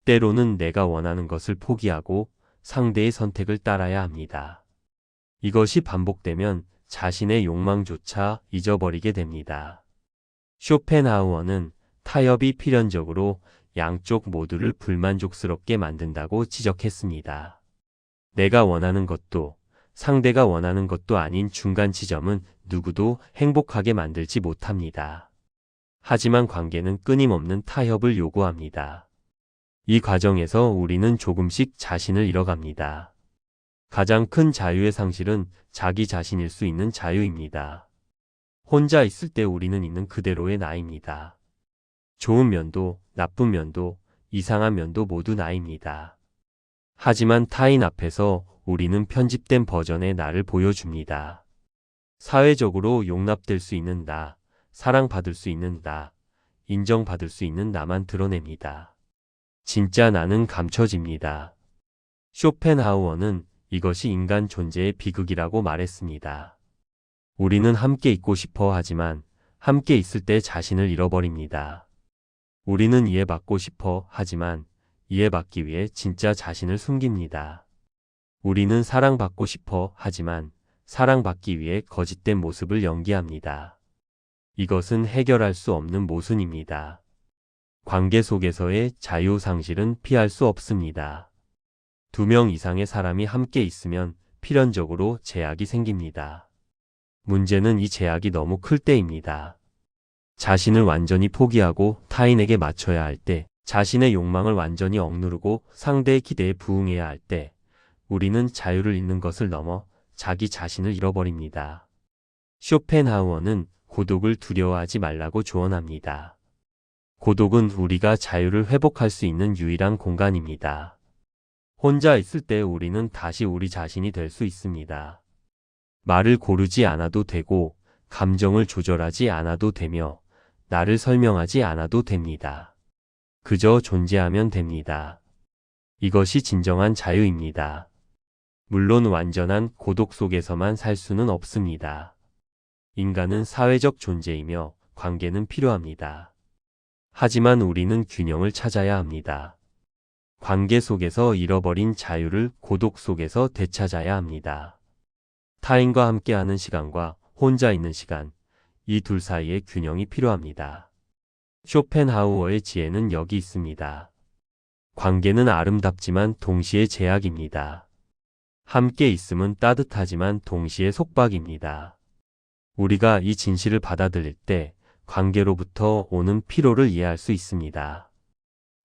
Speaker 1: 때로는 내가 원하는 것을 포기하고 상대의 선택을 따라야 합니다. 이것이 반복되면 자신의 욕망조차 잊어버리게 됩니다. 쇼펜하우어는 타협이 필연적으로 양쪽 모두를 불만족스럽게 만든다고 지적했습니다. 내가 원하는 것도 상대가 원하는 것도 아닌 중간 지점은 누구도 행복하게 만들지 못합니다. 하지만 관계는 끊임없는 타협을 요구합니다. 이 과정에서 우리는 조금씩 자신을 잃어갑니다. 가장 큰 자유의 상실은 자기 자신일 수 있는 자유입니다. 혼자 있을 때 우리는 있는 그대로의 나입니다. 좋은 면도, 나쁜 면도, 이상한 면도 모두 나입니다. 하지만 타인 앞에서 우리는 편집된 버전의 나를 보여줍니다. 사회적으로 용납될 수 있는 나, 사랑받을 수 있는 나, 인정받을 수 있는 나만 드러냅니다. 진짜 나는 감춰집니다. 쇼펜하우어는 이것이 인간 존재의 비극이라고 말했습니다. 우리는 함께 있고 싶어 하지만 함께 있을 때 자신을 잃어버립니다. 우리는 이해받고 싶어 하지만 이해받기 위해 진짜 자신을 숨깁니다. 우리는 사랑받고 싶어 하지만 사랑받기 위해 거짓된 모습을 연기합니다. 이것은 해결할 수 없는 모순입니다. 관계 속에서의 자유 상실은 피할 수 없습니다. 2명 이상의 사람이 함께 있으면 필연적으로 제약이 생깁니다. 문제는 이 제약이 너무 클 때입니다. 자신을 완전히 포기하고 타인에게 맞춰야 할 때, 자신의 욕망을 완전히 억누르고 상대의 기대에 부응해야 할 때, 우리는 자유를 잃는 것을 넘어 자기 자신을 잃어버립니다. 쇼펜하우어는 고독을 두려워하지 말라고 조언합니다. 고독은 우리가 자유를 회복할 수 있는 유일한 공간입니다. 혼자 있을 때 우리는 다시 우리 자신이 될 수 있습니다. 말을 고르지 않아도 되고, 감정을 조절하지 않아도 되며, 나를 설명하지 않아도 됩니다. 그저 존재하면 됩니다. 이것이 진정한 자유입니다. 물론 완전한 고독 속에서만 살 수는 없습니다. 인간은 사회적 존재이며 관계는 필요합니다. 하지만 우리는 균형을 찾아야 합니다. 관계 속에서 잃어버린 자유를 고독 속에서 되찾아야 합니다. 타인과 함께하는 시간과 혼자 있는 시간, 이 둘 사이의 균형이 필요합니다. 쇼펜하우어의 지혜는 여기 있습니다. 관계는 아름답지만 동시에 제약입니다. 함께 있음은 따뜻하지만 동시에 속박입니다. 우리가 이 진실을 받아들일 때 관계로부터 오는 피로를 이해할 수 있습니다.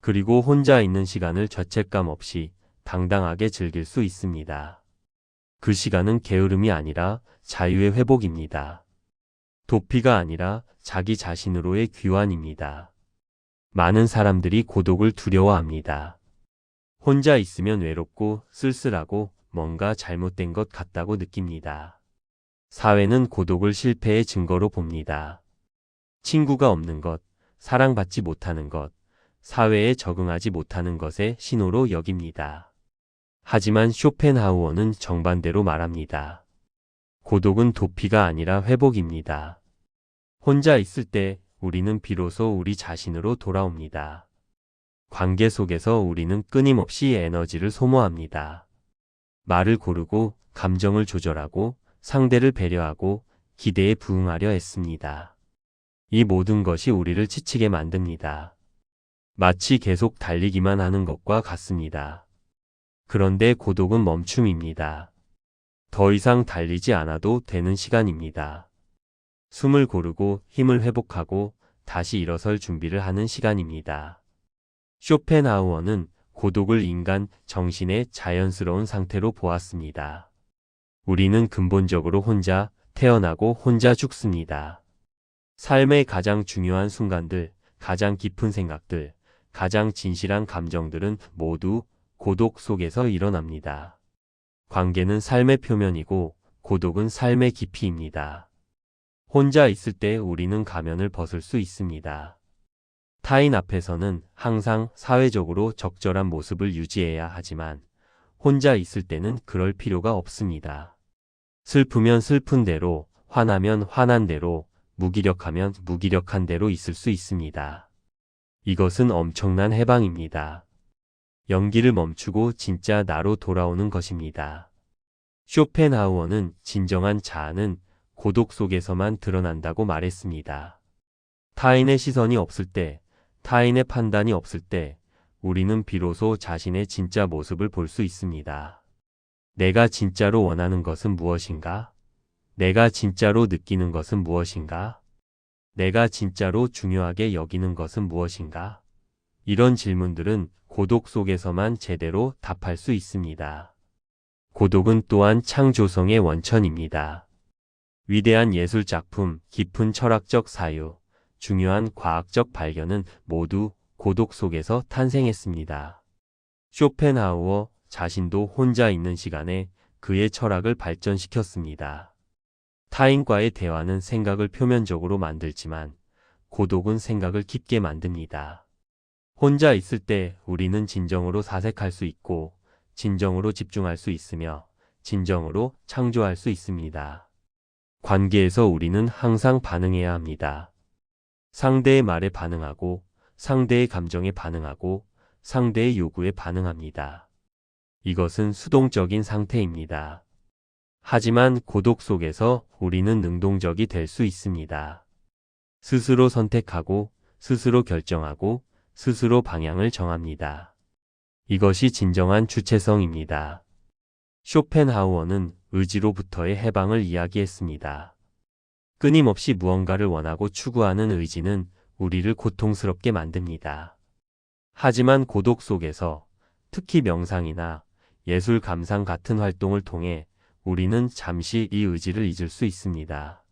Speaker 1: 그리고 혼자 있는 시간을 죄책감 없이 당당하게 즐길 수 있습니다. 그 시간은 게으름이 아니라 자유의 회복입니다. 도피가 아니라 자기 자신으로의 귀환입니다. 많은 사람들이 고독을 두려워합니다. 혼자 있으면 외롭고 쓸쓸하고 뭔가 잘못된 것 같다고 느낍니다. 사회는 고독을 실패의 증거로 봅니다. 친구가 없는 것, 사랑받지 못하는 것, 사회에 적응하지 못하는 것의 신호로 여깁니다. 하지만 쇼펜하우어는 정반대로 말합니다. 고독은 도피가 아니라 회복입니다. 혼자 있을 때 우리는 비로소 우리 자신으로 돌아옵니다. 관계 속에서 우리는 끊임없이 에너지를 소모합니다. 말을 고르고 감정을 조절하고 상대를 배려하고 기대에 부응하려 했습니다. 이 모든 것이 우리를 지치게 만듭니다. 마치 계속 달리기만 하는 것과 같습니다. 그런데 고독은 멈춤입니다. 더 이상 달리지 않아도 되는 시간입니다. 숨을 고르고 힘을 회복하고 다시 일어설 준비를 하는 시간입니다. 쇼펜하우어는 고독을 인간 정신의 자연스러운 상태로 보았습니다. 우리는 근본적으로 혼자 태어나고 혼자 죽습니다. 삶의 가장 중요한 순간들, 가장 깊은 생각들, 가장 진실한 감정들은 모두 고독 속에서 일어납니다. 관계는 삶의 표면이고 고독은 삶의 깊이입니다. 혼자 있을 때 우리는 가면을 벗을 수 있습니다. 타인 앞에서는 항상 사회적으로 적절한 모습을 유지해야 하지만 혼자 있을 때는 그럴 필요가 없습니다. 슬프면 슬픈 대로, 화나면 화난 대로, 무기력하면 무기력한 대로 있을 수 있습니다. 이것은 엄청난 해방입니다. 연기를 멈추고 진짜 나로 돌아오는 것입니다. 쇼펜하우어는 진정한 자아는 고독 속에서만 드러난다고 말했습니다. 타인의 시선이 없을 때, 타인의 판단이 없을 때, 우리는 비로소 자신의 진짜 모습을 볼 수 있습니다. 내가 진짜로 원하는 것은 무엇인가? 내가 진짜로 느끼는 것은 무엇인가? 내가 진짜로 중요하게 여기는 것은 무엇인가? 이런 질문들은 고독 속에서만 제대로 답할 수 있습니다. 고독은 또한 창조성의 원천입니다. 위대한 예술 작품, 깊은 철학적 사유, 중요한 과학적 발견은 모두 고독 속에서 탄생했습니다. 쇼펜하우어 자신도 혼자 있는 시간에 그의 철학을 발전시켰습니다. 타인과의 대화는 생각을 표면적으로 만들지만 고독은 생각을 깊게 만듭니다. 혼자 있을 때 우리는 진정으로 사색할 수 있고, 진정으로 집중할 수 있으며, 진정으로 창조할 수 있습니다. 관계에서 우리는 항상 반응해야 합니다. 상대의 말에 반응하고, 상대의 감정에 반응하고, 상대의 요구에 반응합니다. 이것은 수동적인 상태입니다. 하지만 고독 속에서 우리는 능동적이 될 수 있습니다. 스스로 선택하고, 스스로 결정하고, 스스로 방향을 정합니다. 이것이 진정한 주체성입니다. 쇼펜하우어는 의지로부터의 해방을 이야기했습니다. 끊임없이 무언가를 원하고 추구하는 의지는 우리를 고통스럽게 만듭니다. 하지만 고독 속에서, 특히 명상이나 예술 감상 같은 활동을 통해 우리는 잠시 이 의지를 잊을 수 있습니다.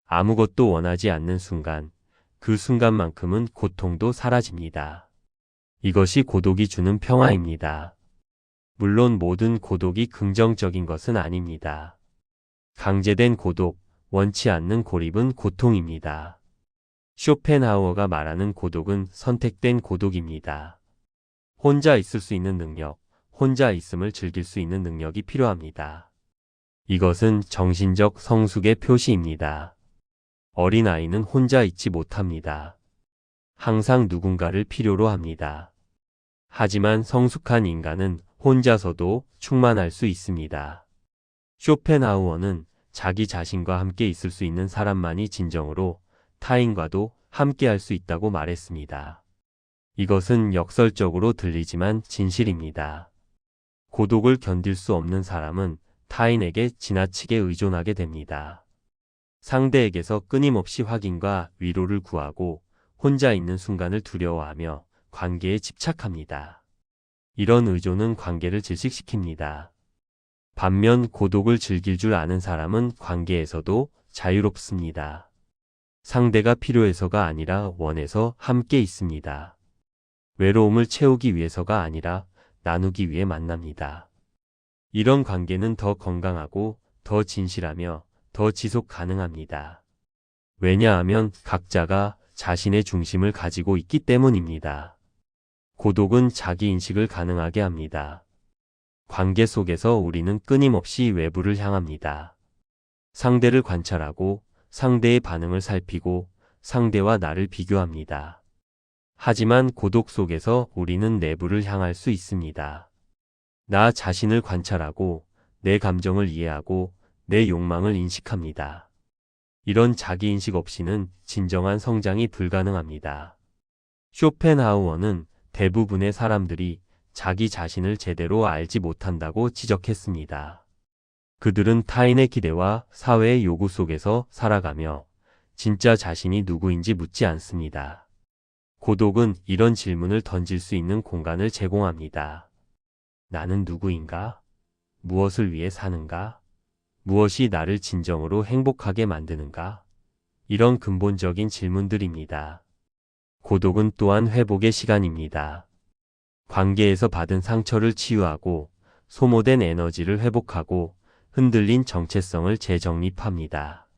Speaker 1: 아무것도 원하지 않는 순간, 그 순간만큼은 고통도 사라집니다. 이것이 고독이 주는 평화입니다. 물론 모든 고독이 긍정적인 것은 아닙니다. 강제된 고독, 원치 않는 고립은 고통입니다. 쇼펜하우어가 말하는 고독은 선택된 고독입니다. 혼자 있을 수 있는 능력, 혼자 있음을 즐길 수 있는 능력이 필요합니다. 이것은 정신적 성숙의 표시입니다. 어린아이는 혼자 있지 못합니다. 항상 누군가를 필요로 합니다. 하지만 성숙한 인간은 혼자서도 충만할 수 있습니다. 쇼펜하우어는 자기 자신과 함께 있을 수 있는 사람만이 진정으로 타인과도 함께 할 수 있다고 말했습니다. 이것은 역설적으로 들리지만 진실입니다. 고독을 견딜 수 없는 사람은 타인에게 지나치게 의존하게 됩니다. 상대에게서 끊임없이 확인과 위로를 구하고 혼자 있는 순간을 두려워하며 관계에 집착합니다. 이런 의존은 관계를 질식시킵니다. 반면 고독을 즐길 줄 아는 사람은 관계에서도 자유롭습니다. 상대가 필요해서가 아니라 원해서 함께 있습니다. 외로움을 채우기 위해서가 아니라 나누기 위해 만납니다. 이런 관계는 더 건강하고 더 진실하며 더 지속 가능합니다. 왜냐하면 각자가 자신의 중심을 가지고 있기 때문입니다. 고독은 자기 인식을 가능하게 합니다. 관계 속에서 우리는 끊임없이 외부를 향합니다. 상대를 관찰하고 상대의 반응을 살피고 상대와 나를 비교합니다. 하지만 고독 속에서 우리는 내부를 향할 수 있습니다. 나 자신을 관찰하고 내 감정을 이해하고 내 욕망을 인식합니다. 이런 자기인식 없이는 진정한 성장이 불가능합니다. 쇼펜하우어는 대부분의 사람들이 자기 자신을 제대로 알지 못한다고 지적했습니다. 그들은 타인의 기대와 사회의 요구 속에서 살아가며 진짜 자신이 누구인지 묻지 않습니다. 고독은 이런 질문을 던질 수 있는 공간을 제공합니다. 나는 누구인가? 무엇을 위해 사는가? 무엇이 나를 진정으로 행복하게 만드는가? 이런 근본적인 질문들입니다. 고독은 또한 회복의 시간입니다. 관계에서 받은 상처를 치유하고 소모된 에너지를 회복하고 흔들린 정체성을 재정립합니다.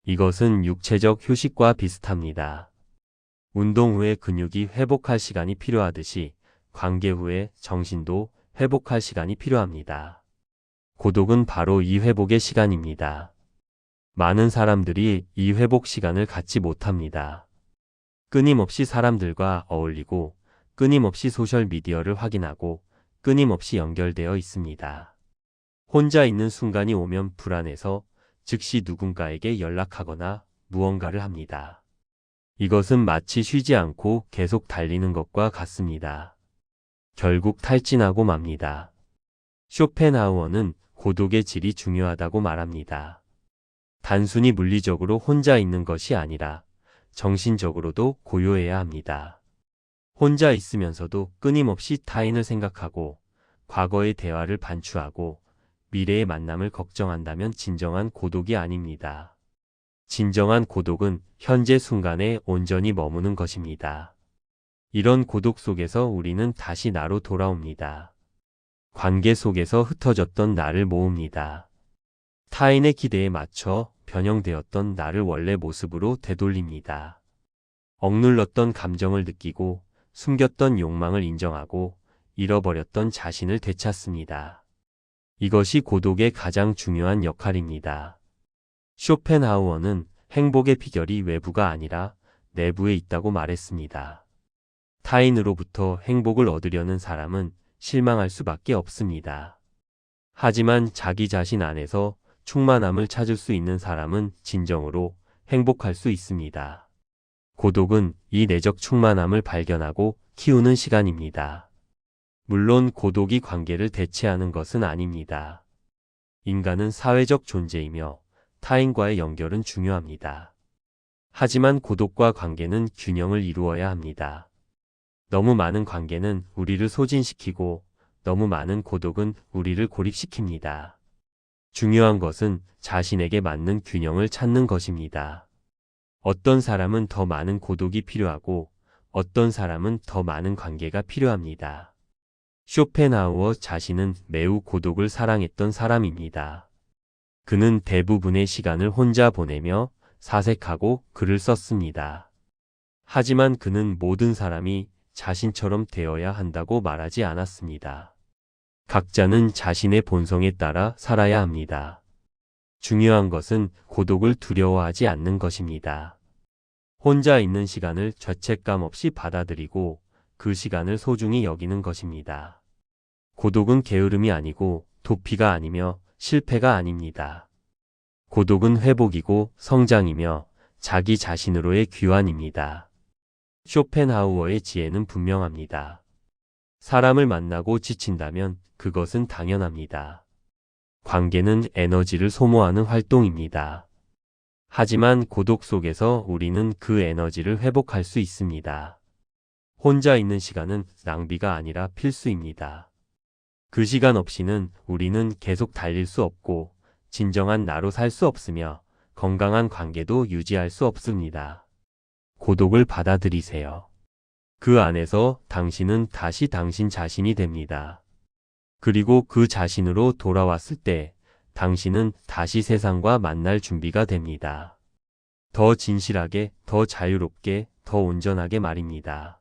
Speaker 1: 이것은 육체적 휴식과 비슷합니다. 운동 후에 근육이 회복할 시간이 필요하듯이 관계 후에 정신도 회복할 시간이 필요합니다. 고독은 바로 이 회복의 시간입니다. 많은 사람들이 이 회복 시간을 갖지 못합니다. 끊임없이 사람들과 어울리고 끊임없이 소셜미디어를 확인하고 끊임없이 연결되어 있습니다. 혼자 있는 순간이 오면 불안해서 즉시 누군가에게 연락하거나 무언가를 합니다. 이것은 마치 쉬지 않고 계속 달리는 것과 같습니다. 결국 탈진하고 맙니다. 쇼펜하우어는 고독의 질이 중요하다고 말합니다. 단순히 물리적으로 혼자 있는 것이 아니라 정신적으로도 고요해야 합니다. 혼자 있으면서도 끊임없이 타인을 생각하고 과거의 대화를 반추하고 미래의 만남을 걱정한다면 진정한 고독이 아닙니다. 진정한 고독은 현재 순간에 온전히 머무는 것입니다. 이런 고독 속에서 우리는 다시 나로 돌아옵니다. 관계 속에서 흩어졌던 나를 모읍니다. 타인의 기대에 맞춰 변형되었던 나를 원래 모습으로 되돌립니다. 억눌렀던 감정을 느끼고 숨겼던 욕망을 인정하고 잃어버렸던 자신을 되찾습니다. 이것이 고독의 가장 중요한 역할입니다. 쇼펜하우어는 행복의 비결이 외부가 아니라 내부에 있다고 말했습니다. 타인으로부터 행복을 얻으려는 사람은 실망할 수밖에 없습니다. 하지만 자기 자신 안에서 충만함을 찾을 수 있는 사람은 진정으로 행복할 수 있습니다. 고독은 이 내적 충만함을 발견하고 키우는 시간입니다. 물론 고독이 관계를 대체하는 것은 아닙니다. 인간은 사회적 존재이며 타인과의 연결은 중요합니다. 하지만 고독과 관계는 균형을 이루어야 합니다. 너무 많은 관계는 우리를 소진시키고 너무 많은 고독은 우리를 고립시킵니다. 중요한 것은 자신에게 맞는 균형을 찾는 것입니다. 어떤 사람은 더 많은 고독이 필요하고 어떤 사람은 더 많은 관계가 필요합니다. 쇼펜하우어 자신은 매우 고독을 사랑했던 사람입니다. 그는 대부분의 시간을 혼자 보내며 사색하고 글을 썼습니다. 하지만 그는 모든 사람이 자신처럼 되어야 한다고 말하지 않았습니다. 각자는 자신의 본성에 따라 살아야 합니다. 중요한 것은 고독을 두려워하지 않는 것입니다. 혼자 있는 시간을 죄책감 없이 받아들이고 그 시간을 소중히 여기는 것입니다. 고독은 게으름이 아니고 도피가 아니며 실패가 아닙니다. 고독은 회복이고 성장이며 자기 자신으로의 귀환입니다. 쇼펜하우어의 지혜는 분명합니다. 사람을 만나고 지친다면 그것은 당연합니다. 관계는 에너지를 소모하는 활동입니다. 하지만 고독 속에서 우리는 그 에너지를 회복할 수 있습니다. 혼자 있는 시간은 낭비가 아니라 필수입니다. 그 시간 없이는 우리는 계속 달릴 수 없고 진정한 나로 살 수 없으며 건강한 관계도 유지할 수 없습니다. 고독을 받아들이세요. 그 안에서 당신은 다시 당신 자신이 됩니다. 그리고 그 자신으로 돌아왔을 때 당신은 다시 세상과 만날 준비가 됩니다. 더 진실하게, 더 자유롭게, 더 온전하게 말입니다.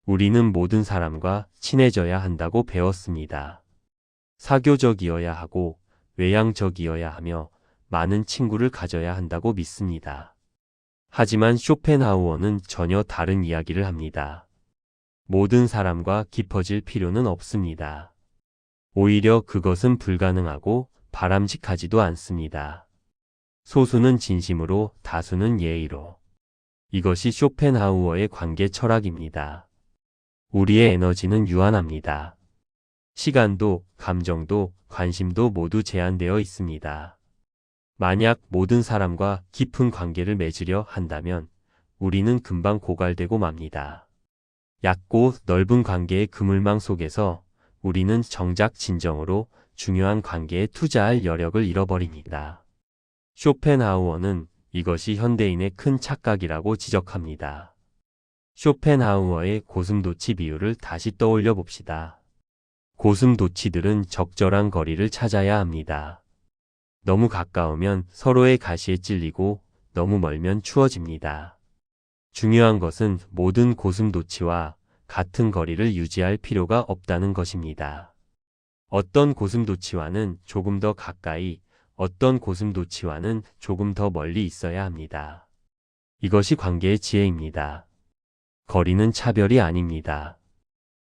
Speaker 1: 우리는 모든 사람과 친해져야 한다고 배웠습니다. 사교적이어야 하고 외향적이어야 하며 많은 친구를 가져야 한다고 믿습니다. 하지만 쇼펜하우어는 전혀 다른 이야기를 합니다. 모든 사람과 깊어질 필요는 없습니다. 오히려 그것은 불가능하고 바람직하지도 않습니다. 소수는 진심으로, 다수는 예의로. 이것이 쇼펜하우어의 관계 철학입니다. 우리의 에너지는 유한합니다. 시간도, 감정도, 관심도 모두 제한되어 있습니다. 만약 모든 사람과 깊은 관계를 맺으려 한다면 우리는 금방 고갈되고 맙니다. 얕고 넓은 관계의 그물망 속에서 우리는 정작 진정으로 중요한 관계에 투자할 여력을 잃어버립니다. 쇼펜하우어는 이것이 현대인의 큰 착각이라고 지적합니다. 쇼펜하우어의 고슴도치 비유를 다시 떠올려 봅시다. 고슴도치들은 적절한 거리를 찾아야 합니다. 너무 가까우면 서로의 가시에 찔리고 너무 멀면 추워집니다. 중요한 것은 모든 고슴도치와 같은 거리를 유지할 필요가 없다는 것입니다. 어떤 고슴도치와는 조금 더 가까이, 어떤 고슴도치와는 조금 더 멀리 있어야 합니다. 이것이 관계의 지혜입니다. 거리는 차별이 아닙니다.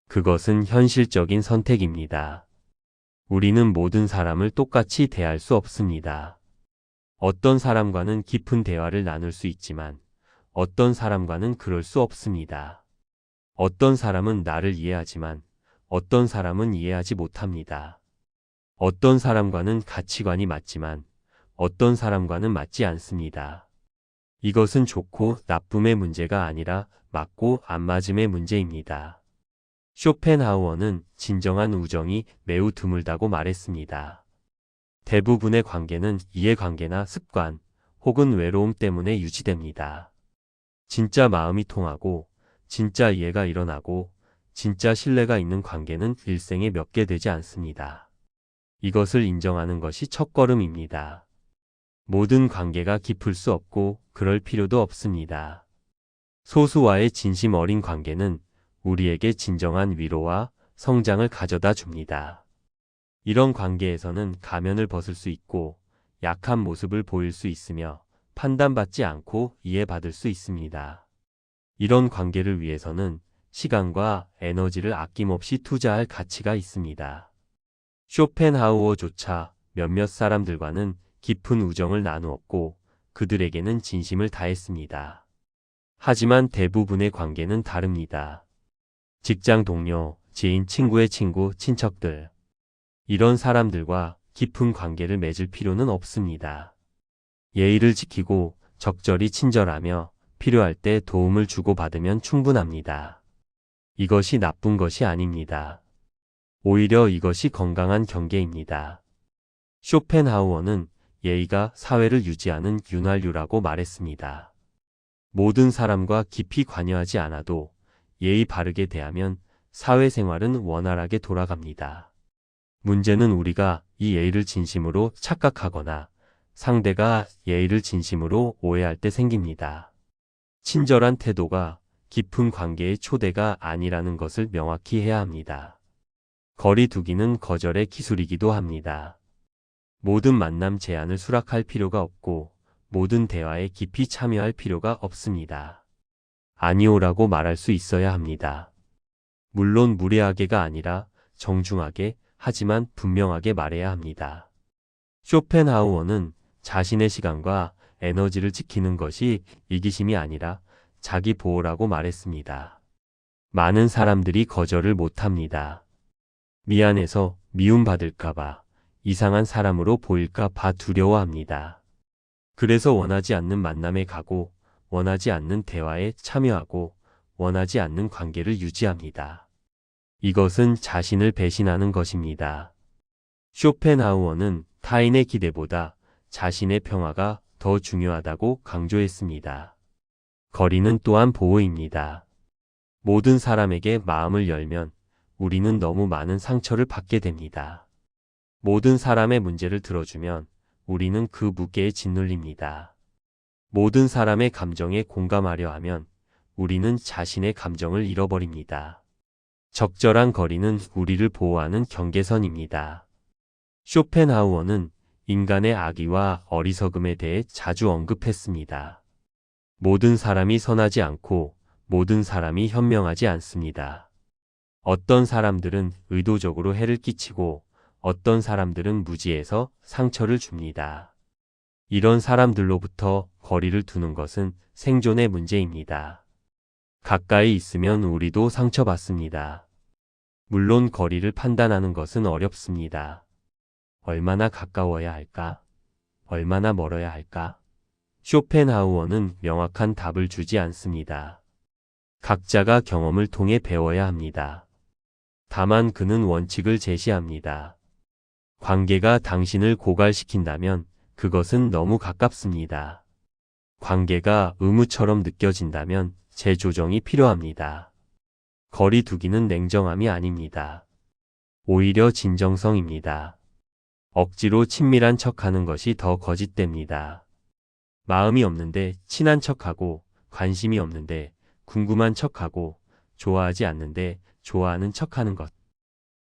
Speaker 1: 그것은 현실적인 선택입니다. 우리는 모든 사람을 똑같이 대할 수 없습니다. 어떤 사람과는 깊은 대화를 나눌 수 있지만 어떤 사람과는 그럴 수 없습니다. 어떤 사람은 나를 이해하지만 어떤 사람은 이해하지 못합니다. 어떤 사람과는 가치관이 맞지만 어떤 사람과는 맞지 않습니다. 이것은 좋고 나쁨의 문제가 아니라 맞고 안 맞음의 문제입니다. 쇼펜하우어는 진정한 우정이 매우 드물다고 말했습니다. 대부분의 관계는 이해관계나 습관 혹은 외로움 때문에 유지됩니다. 진짜 마음이 통하고 진짜 이해가 일어나고 진짜 신뢰가 있는 관계는 일생에 몇 개 되지 않습니다. 이것을 인정하는 것이 첫걸음입니다. 모든 관계가 깊을 수 없고 그럴 필요도 없습니다. 소수와의 진심 어린 관계는 우리에게 진정한 위로와 성장을 가져다 줍니다. 이런 관계에서는 가면을 벗을 수 있고 약한 모습을 보일 수 있으며 판단받지 않고 이해받을 수 있습니다. 이런 관계를 위해서는 시간과 에너지를 아낌없이 투자할 가치가 있습니다. 쇼펜하우어조차 몇몇 사람들과는 깊은 우정을 나누었고 그들에게는 진심을 다했습니다. 하지만 대부분의 관계는 다릅니다. 직장 동료, 지인, 친구의 친구, 친척들. 이런 사람들과 깊은 관계를 맺을 필요는 없습니다. 예의를 지키고 적절히 친절하며 필요할 때 도움을 주고받으면 충분합니다. 이것이 나쁜 것이 아닙니다. 오히려 이것이 건강한 경계입니다. 쇼펜하우어는 예의가 사회를 유지하는 윤활유라고 말했습니다. 모든 사람과 깊이 관여하지 않아도 예의 바르게 대하면 사회생활은 원활하게 돌아갑니다. 문제는 우리가 이 예의를 진심으로 착각하거나 상대가 예의를 진심으로 오해할 때 생깁니다. 친절한 태도가 깊은 관계의 초대가 아니라는 것을 명확히 해야 합니다. 거리 두기는 거절의 기술이기도 합니다. 모든 만남 제안을 수락할 필요가 없고 모든 대화에 깊이 참여할 필요가 없습니다. 아니오라고 말할 수 있어야 합니다. 물론 무례하게가 아니라 정중하게 하지만 분명하게 말해야 합니다. 쇼펜하우어는 자신의 시간과 에너지를 지키는 것이 이기심이 아니라 자기 보호라고 말했습니다. 많은 사람들이 거절을 못합니다. 미안해서 미움받을까봐, 이상한 사람으로 보일까봐 두려워합니다. 그래서 원하지 않는 만남에 가고, 원하지 않는 대화에 참여하고, 원하지 않는 관계를 유지합니다. 이것은 자신을 배신하는 것입니다. 쇼펜하우어는 타인의 기대보다 자신의 평화가 더 중요하다고 강조했습니다. 거리는 또한 보호입니다. 모든 사람에게 마음을 열면 우리는 너무 많은 상처를 받게 됩니다. 모든 사람의 문제를 들어주면 우리는 그 무게에 짓눌립니다. 모든 사람의 감정에 공감하려 하면 우리는 자신의 감정을 잃어버립니다. 적절한 거리는 우리를 보호하는 경계선입니다. 쇼펜하우어는 인간의 악의와 어리석음에 대해 자주 언급했습니다. 모든 사람이 선하지 않고 모든 사람이 현명하지 않습니다. 어떤 사람들은 의도적으로 해를 끼치고 어떤 사람들은 무지해서 상처를 줍니다. 이런 사람들로부터 거리를 두는 것은 생존의 문제입니다. 가까이 있으면 우리도 상처받습니다. 물론 거리를 판단하는 것은 어렵습니다. 얼마나 가까워야 할까? 얼마나 멀어야 할까? 쇼펜하우어는 명확한 답을 주지 않습니다. 각자가 경험을 통해 배워야 합니다. 다만 그는 원칙을 제시합니다. 관계가 당신을 고갈시킨다면 그것은 너무 가깝습니다. 관계가 의무처럼 느껴진다면 재조정이 필요합니다. 거리 두기는 냉정함이 아닙니다. 오히려 진정성입니다. 억지로 친밀한 척하는 것이 더 거짓됩니다. 마음이 없는데 친한 척하고 관심이 없는데 궁금한 척하고 좋아하지 않는데 좋아하는 척하는 것.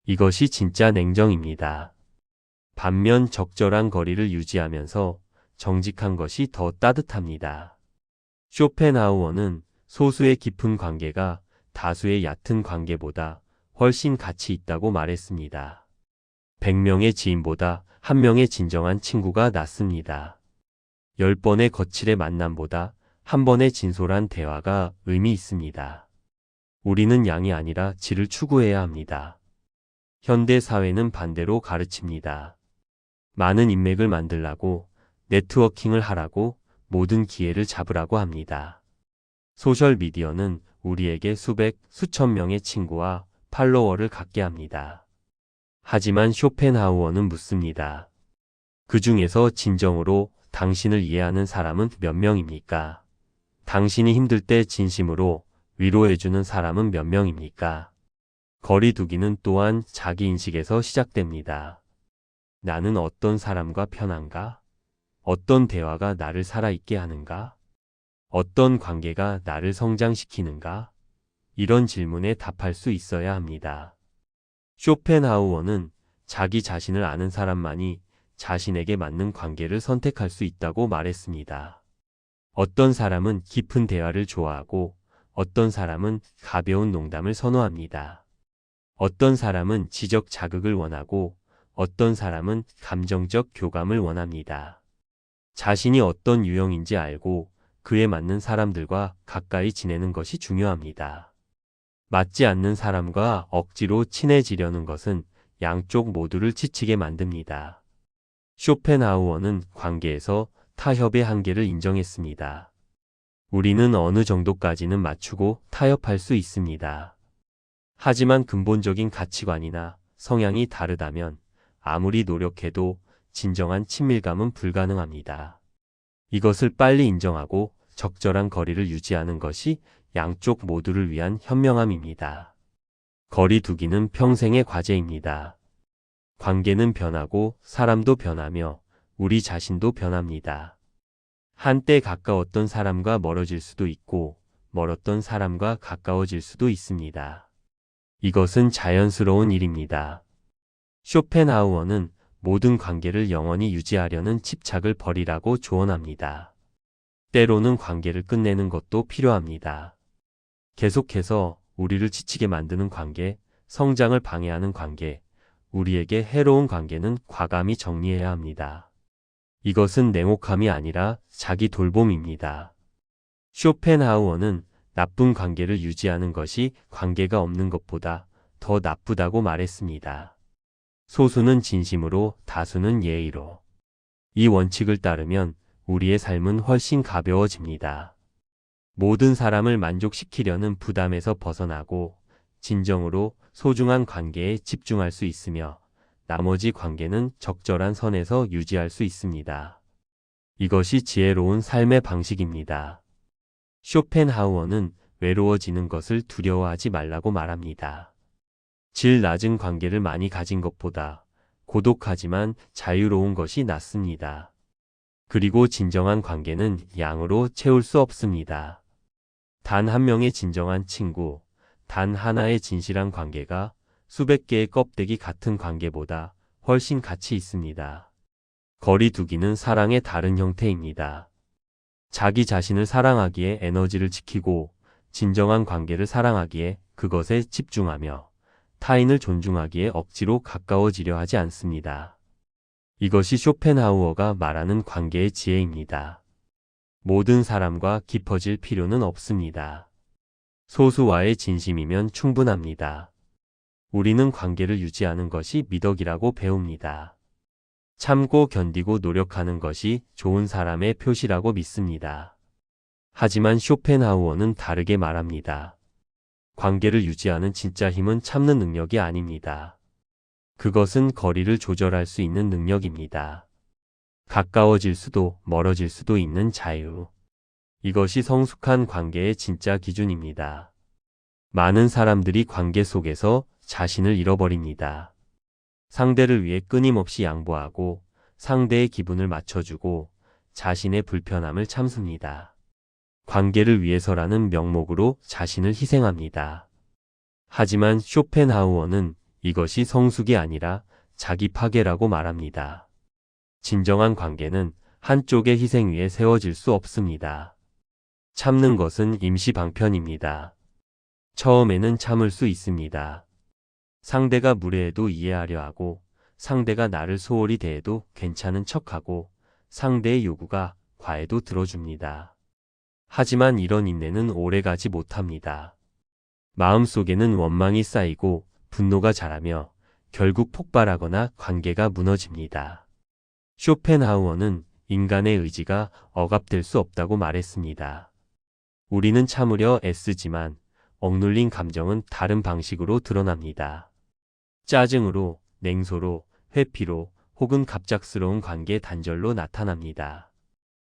Speaker 1: 이것이 진짜 냉정입니다. 반면 적절한 거리를 유지하면서 정직한 것이 더 따뜻합니다. 쇼펜하우어는 소수의 깊은 관계가 다수의 얕은 관계보다 훨씬 가치 있다고 말했습니다. 100명의 지인보다 1명의 진정한 친구가 낫습니다. 10번의 거칠의 만남보다 1번의 진솔한 대화가 의미 있습니다. 우리는 양이 아니라 질을 추구해야 합니다. 현대 사회는 반대로 가르칩니다. 많은 인맥을 만들라고, 네트워킹을 하라고, 모든 기회를 잡으라고 합니다. 소셜미디어는 우리에게 수백, 수천 명의 친구와 팔로워를 갖게 합니다. 하지만 쇼펜하우어는 묻습니다. 그 중에서 진정으로 당신을 이해하는 사람은 몇 명입니까? 당신이 힘들 때 진심으로 위로해주는 사람은 몇 명입니까? 거리 두기는 또한 자기인식에서 시작됩니다. 나는 어떤 사람과 편한가? 어떤 대화가 나를 살아있게 하는가? 어떤 관계가 나를 성장시키는가? 이런 질문에 답할 수 있어야 합니다. 쇼펜하우어는 자기 자신을 아는 사람만이 자신에게 맞는 관계를 선택할 수 있다고 말했습니다. 어떤 사람은 깊은 대화를 좋아하고 어떤 사람은 가벼운 농담을 선호합니다. 어떤 사람은 지적 자극을 원하고 어떤 사람은 감정적 교감을 원합니다. 자신이 어떤 유형인지 알고 그에 맞는 사람들과 가까이 지내는 것이 중요합니다. 맞지 않는 사람과 억지로 친해지려는 것은 양쪽 모두를 지치게 만듭니다. 쇼펜하우어는 관계에서 타협의 한계를 인정했습니다. 우리는 어느 정도까지는 맞추고 타협할 수 있습니다. 하지만 근본적인 가치관이나 성향이 다르다면 아무리 노력해도 진정한 친밀감은 불가능합니다. 이것을 빨리 인정하고 적절한 거리를 유지하는 것이 양쪽 모두를 위한 현명함입니다. 거리 두기는 평생의 과제입니다. 관계는 변하고 사람도 변하며 우리 자신도 변합니다. 한때 가까웠던 사람과 멀어질 수도 있고 멀었던 사람과 가까워질 수도 있습니다. 이것은 자연스러운 일입니다. 쇼펜하우어는 모든 관계를 영원히 유지하려는 집착을 버리라고 조언합니다. 때로는 관계를 끝내는 것도 필요합니다. 계속해서 우리를 지치게 만드는 관계, 성장을 방해하는 관계, 우리에게 해로운 관계는 과감히 정리해야 합니다. 이것은 냉혹함이 아니라 자기 돌봄입니다. 쇼펜하우어는 나쁜 관계를 유지하는 것이 관계가 없는 것보다 더 나쁘다고 말했습니다. 소수는 진심으로, 다수는 예의로. 이 원칙을 따르면 우리의 삶은 훨씬 가벼워집니다. 모든 사람을 만족시키려는 부담에서 벗어나고 진정으로 소중한 관계에 집중할 수 있으며 나머지 관계는 적절한 선에서 유지할 수 있습니다. 이것이 지혜로운 삶의 방식입니다. 쇼펜하우어는 외로워지는 것을 두려워하지 말라고 말합니다. 질 낮은 관계를 많이 가진 것보다 고독하지만 자유로운 것이 낫습니다. 그리고 진정한 관계는 양으로 채울 수 없습니다. 단 한 명의 진정한 친구, 단 하나의 진실한 관계가 수백 개의 껍데기 같은 관계보다 훨씬 가치 있습니다. 거리 두기는 사랑의 다른 형태입니다. 자기 자신을 사랑하기에 에너지를 지키고 진정한 관계를 사랑하기에 그것에 집중하며 타인을 존중하기에 억지로 가까워지려 하지 않습니다. 이것이 쇼펜하우어가 말하는 관계의 지혜입니다. 모든 사람과 깊어질 필요는 없습니다. 소수와의 진심이면 충분합니다. 우리는 관계를 유지하는 것이 미덕이라고 배웁니다. 참고 견디고 노력하는 것이 좋은 사람의 표시라고 믿습니다. 하지만 쇼펜하우어는 다르게 말합니다. 관계를 유지하는 진짜 힘은 참는 능력이 아닙니다. 그것은 거리를 조절할 수 있는 능력입니다. 가까워질 수도 멀어질 수도 있는 자유. 이것이 성숙한 관계의 진짜 기준입니다. 많은 사람들이 관계 속에서 자신을 잃어버립니다. 상대를 위해 끊임없이 양보하고 상대의 기분을 맞춰주고 자신의 불편함을 참습니다. 관계를 위해서라는 명목으로 자신을 희생합니다. 하지만 쇼펜하우어는 이것이 성숙이 아니라 자기 파괴라고 말합니다. 진정한 관계는 한쪽의 희생 위에 세워질 수 없습니다. 참는 것은 임시 방편입니다. 처음에는 참을 수 있습니다. 상대가 무례해도 이해하려 하고 상대가 나를 소홀히 대해도 괜찮은 척하고 상대의 요구가 과해도 들어줍니다. 하지만 이런 인내는 오래가지 못합니다. 마음속에는 원망이 쌓이고 분노가 자라며 결국 폭발하거나 관계가 무너집니다. 쇼펜하우어는 인간의 의지가 억압될 수 없다고 말했습니다. 우리는 참으려 애쓰지만 억눌린 감정은 다른 방식으로 드러납니다. 짜증으로, 냉소로, 회피로 혹은 갑작스러운 관계 단절로 나타납니다.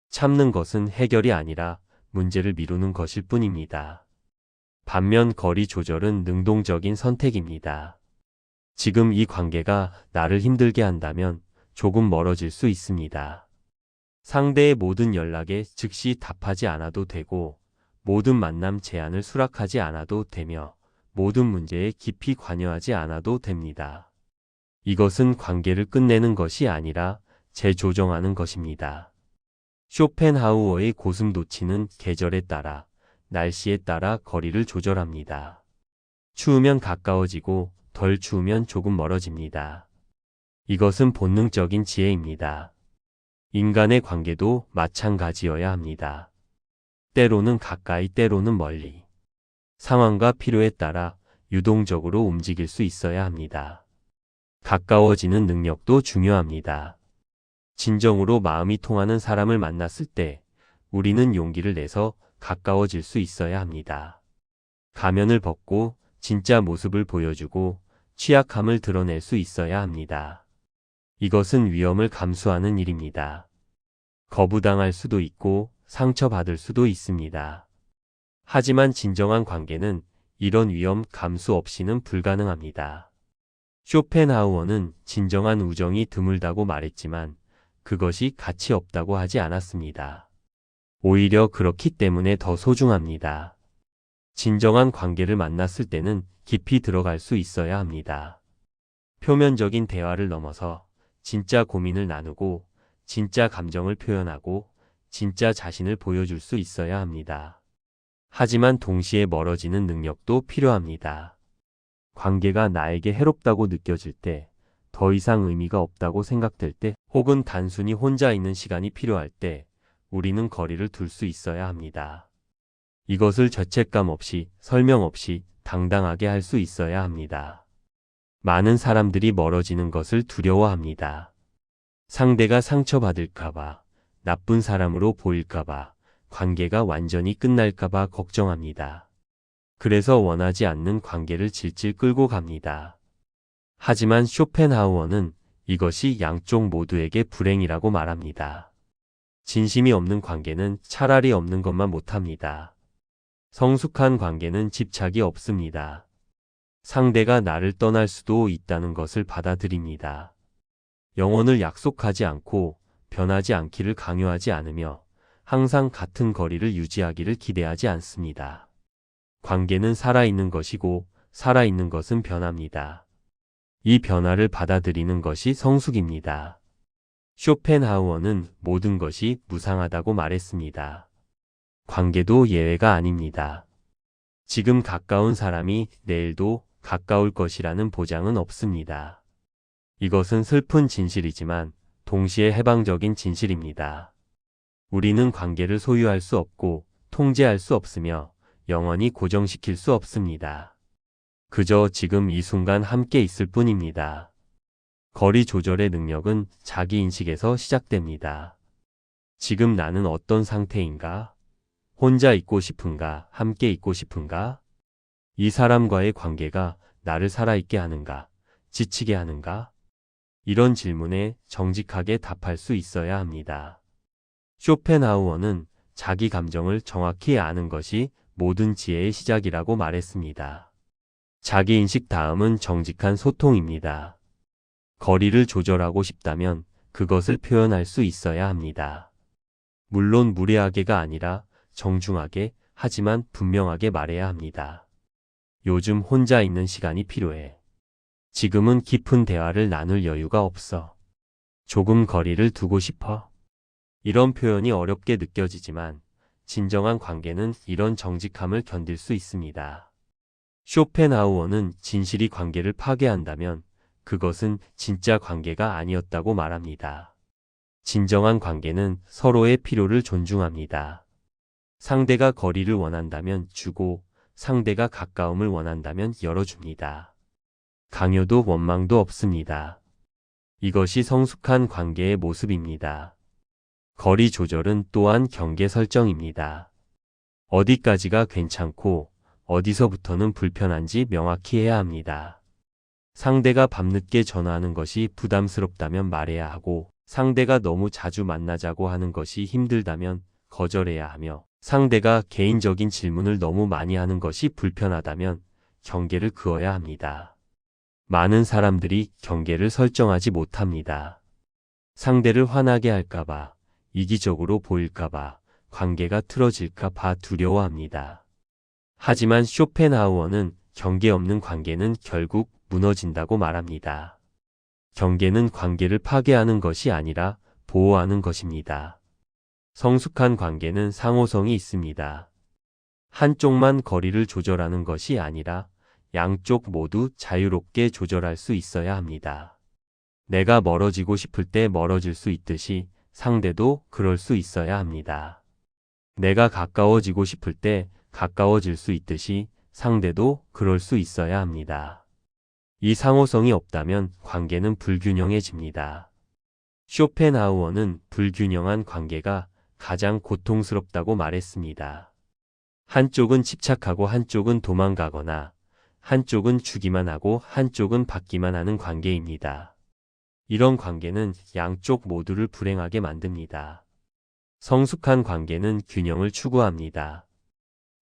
Speaker 1: 참는 것은 해결이 아니라 문제를 미루는 것일 뿐입니다. 반면 거리 조절은 능동적인 선택입니다. 지금 이 관계가 나를 힘들게 한다면 조금 멀어질 수 있습니다. 상대의 모든 연락에 즉시 답하지 않아도 되고 모든 만남 제한을 수락하지 않아도 되며 모든 문제에 깊이 관여하지 않아도 됩니다. 이것은 관계를 끝내는 것이 아니라 재조정하는 것입니다. 쇼펜하우어의 고슴도치는 계절에 따라, 날씨에 따라 거리를 조절합니다. 추우면 가까워지고 덜 추우면 조금 멀어집니다. 이것은 본능적인 지혜입니다. 인간의 관계도 마찬가지여야 합니다. 때로는 가까이, 때로는 멀리. 상황과 필요에 따라 유동적으로 움직일 수 있어야 합니다. 가까워지는 능력도 중요합니다. 진정으로 마음이 통하는 사람을 만났을 때 우리는 용기를 내서 가까워질 수 있어야 합니다. 가면을 벗고 진짜 모습을 보여주고 취약함을 드러낼 수 있어야 합니다. 이것은 위험을 감수하는 일입니다. 거부당할 수도 있고 상처받을 수도 있습니다. 하지만 진정한 관계는 이런 위험 감수 없이는 불가능합니다. 쇼펜하우어는 진정한 우정이 드물다고 말했지만 그것이 가치 없다고 하지 않았습니다. 오히려 그렇기 때문에 더 소중합니다. 진정한 관계를 만났을 때는 깊이 들어갈 수 있어야 합니다. 표면적인 대화를 넘어서 진짜 고민을 나누고 진짜 감정을 표현하고 진짜 자신을 보여줄 수 있어야 합니다. 하지만 동시에 멀어지는 능력도 필요합니다. 관계가 나에게 해롭다고 느껴질 때, 더 이상 의미가 없다고 생각될 때, 혹은 단순히 혼자 있는 시간이 필요할 때, 우리는 거리를 둘 수 있어야 합니다. 이것을 죄책감 없이, 설명 없이 당당하게 할 수 있어야 합니다. 많은 사람들이 멀어지는 것을 두려워합니다. 상대가 상처받을까봐, 나쁜 사람으로 보일까봐, 관계가 완전히 끝날까봐 걱정합니다. 그래서 원하지 않는 관계를 질질 끌고 갑니다. 하지만 쇼펜하우어는 이것이 양쪽 모두에게 불행이라고 말합니다. 진심이 없는 관계는 차라리 없는 것만 못합니다. 성숙한 관계는 집착이 없습니다. 상대가 나를 떠날 수도 있다는 것을 받아들입니다. 영원을 약속하지 않고 변하지 않기를 강요하지 않으며 항상 같은 거리를 유지하기를 기대하지 않습니다. 관계는 살아있는 것이고 살아있는 것은 변합니다. 이 변화를 받아들이는 것이 성숙입니다. 쇼펜하우어는 모든 것이 무상하다고 말했습니다. 관계도 예외가 아닙니다. 지금 가까운 사람이 내일도 가까울 것이라는 보장은 없습니다. 이것은 슬픈 진실이지만 동시에 해방적인 진실입니다. 우리는 관계를 소유할 수 없고 통제할 수 없으며 영원히 고정시킬 수 없습니다. 그저 지금 이 순간 함께 있을 뿐입니다. 거리 조절의 능력은 자기인식에서 시작됩니다. 지금 나는 어떤 상태인가? 혼자 있고 싶은가? 함께 있고 싶은가? 이 사람과의 관계가 나를 살아있게 하는가? 지치게 하는가? 이런 질문에 정직하게 답할 수 있어야 합니다. 쇼펜하우어는 자기 감정을 정확히 아는 것이 모든 지혜의 시작이라고 말했습니다. 자기인식 다음은 정직한 소통입니다. 거리를 조절하고 싶다면 그것을 표현할 수 있어야 합니다. 물론 무례하게가 아니라 정중하게, 하지만 분명하게 말해야 합니다. 요즘 혼자 있는 시간이 필요해. 지금은 깊은 대화를 나눌 여유가 없어. 조금 거리를 두고 싶어. 이런 표현이 어렵게 느껴지지만 진정한 관계는 이런 정직함을 견딜 수 있습니다. 쇼펜하우어는 진실이 관계를 파괴한다면 그것은 진짜 관계가 아니었다고 말합니다. 진정한 관계는 서로의 필요를 존중합니다. 상대가 거리를 원한다면 주고 상대가 가까움을 원한다면 열어줍니다. 강요도 원망도 없습니다. 이것이 성숙한 관계의 모습입니다. 거리 조절은 또한 경계 설정입니다. 어디까지가 괜찮고 어디서부터는 불편한지 명확히 해야 합니다. 상대가 밤늦게 전화하는 것이 부담스럽다면 말해야 하고 상대가 너무 자주 만나자고 하는 것이 힘들다면 거절해야 하며 상대가 개인적인 질문을 너무 많이 하는 것이 불편하다면 경계를 그어야 합니다. 많은 사람들이 경계를 설정하지 못합니다. 상대를 화나게 할까봐, 이기적으로 보일까봐, 관계가 틀어질까 봐 두려워합니다. 하지만 쇼펜하우어는 경계 없는 관계는 결국 무너진다고 말합니다. 경계는 관계를 파괴하는 것이 아니라 보호하는 것입니다. 성숙한 관계는 상호성이 있습니다. 한쪽만 거리를 조절하는 것이 아니라 양쪽 모두 자유롭게 조절할 수 있어야 합니다. 내가 멀어지고 싶을 때 멀어질 수 있듯이 상대도 그럴 수 있어야 합니다. 내가 가까워지고 싶을 때 가까워질 수 있듯이 상대도 그럴 수 있어야 합니다. 이 상호성이 없다면 관계는 불균형해집니다. 쇼펜하우어는 불균형한 관계가 가장 고통스럽다고 말했습니다. 한쪽은 집착하고 한쪽은 도망가거나 한쪽은 주기만 하고 한쪽은 받기만 하는 관계입니다. 이런 관계는 양쪽 모두를 불행하게 만듭니다. 성숙한 관계는 균형을 추구합니다.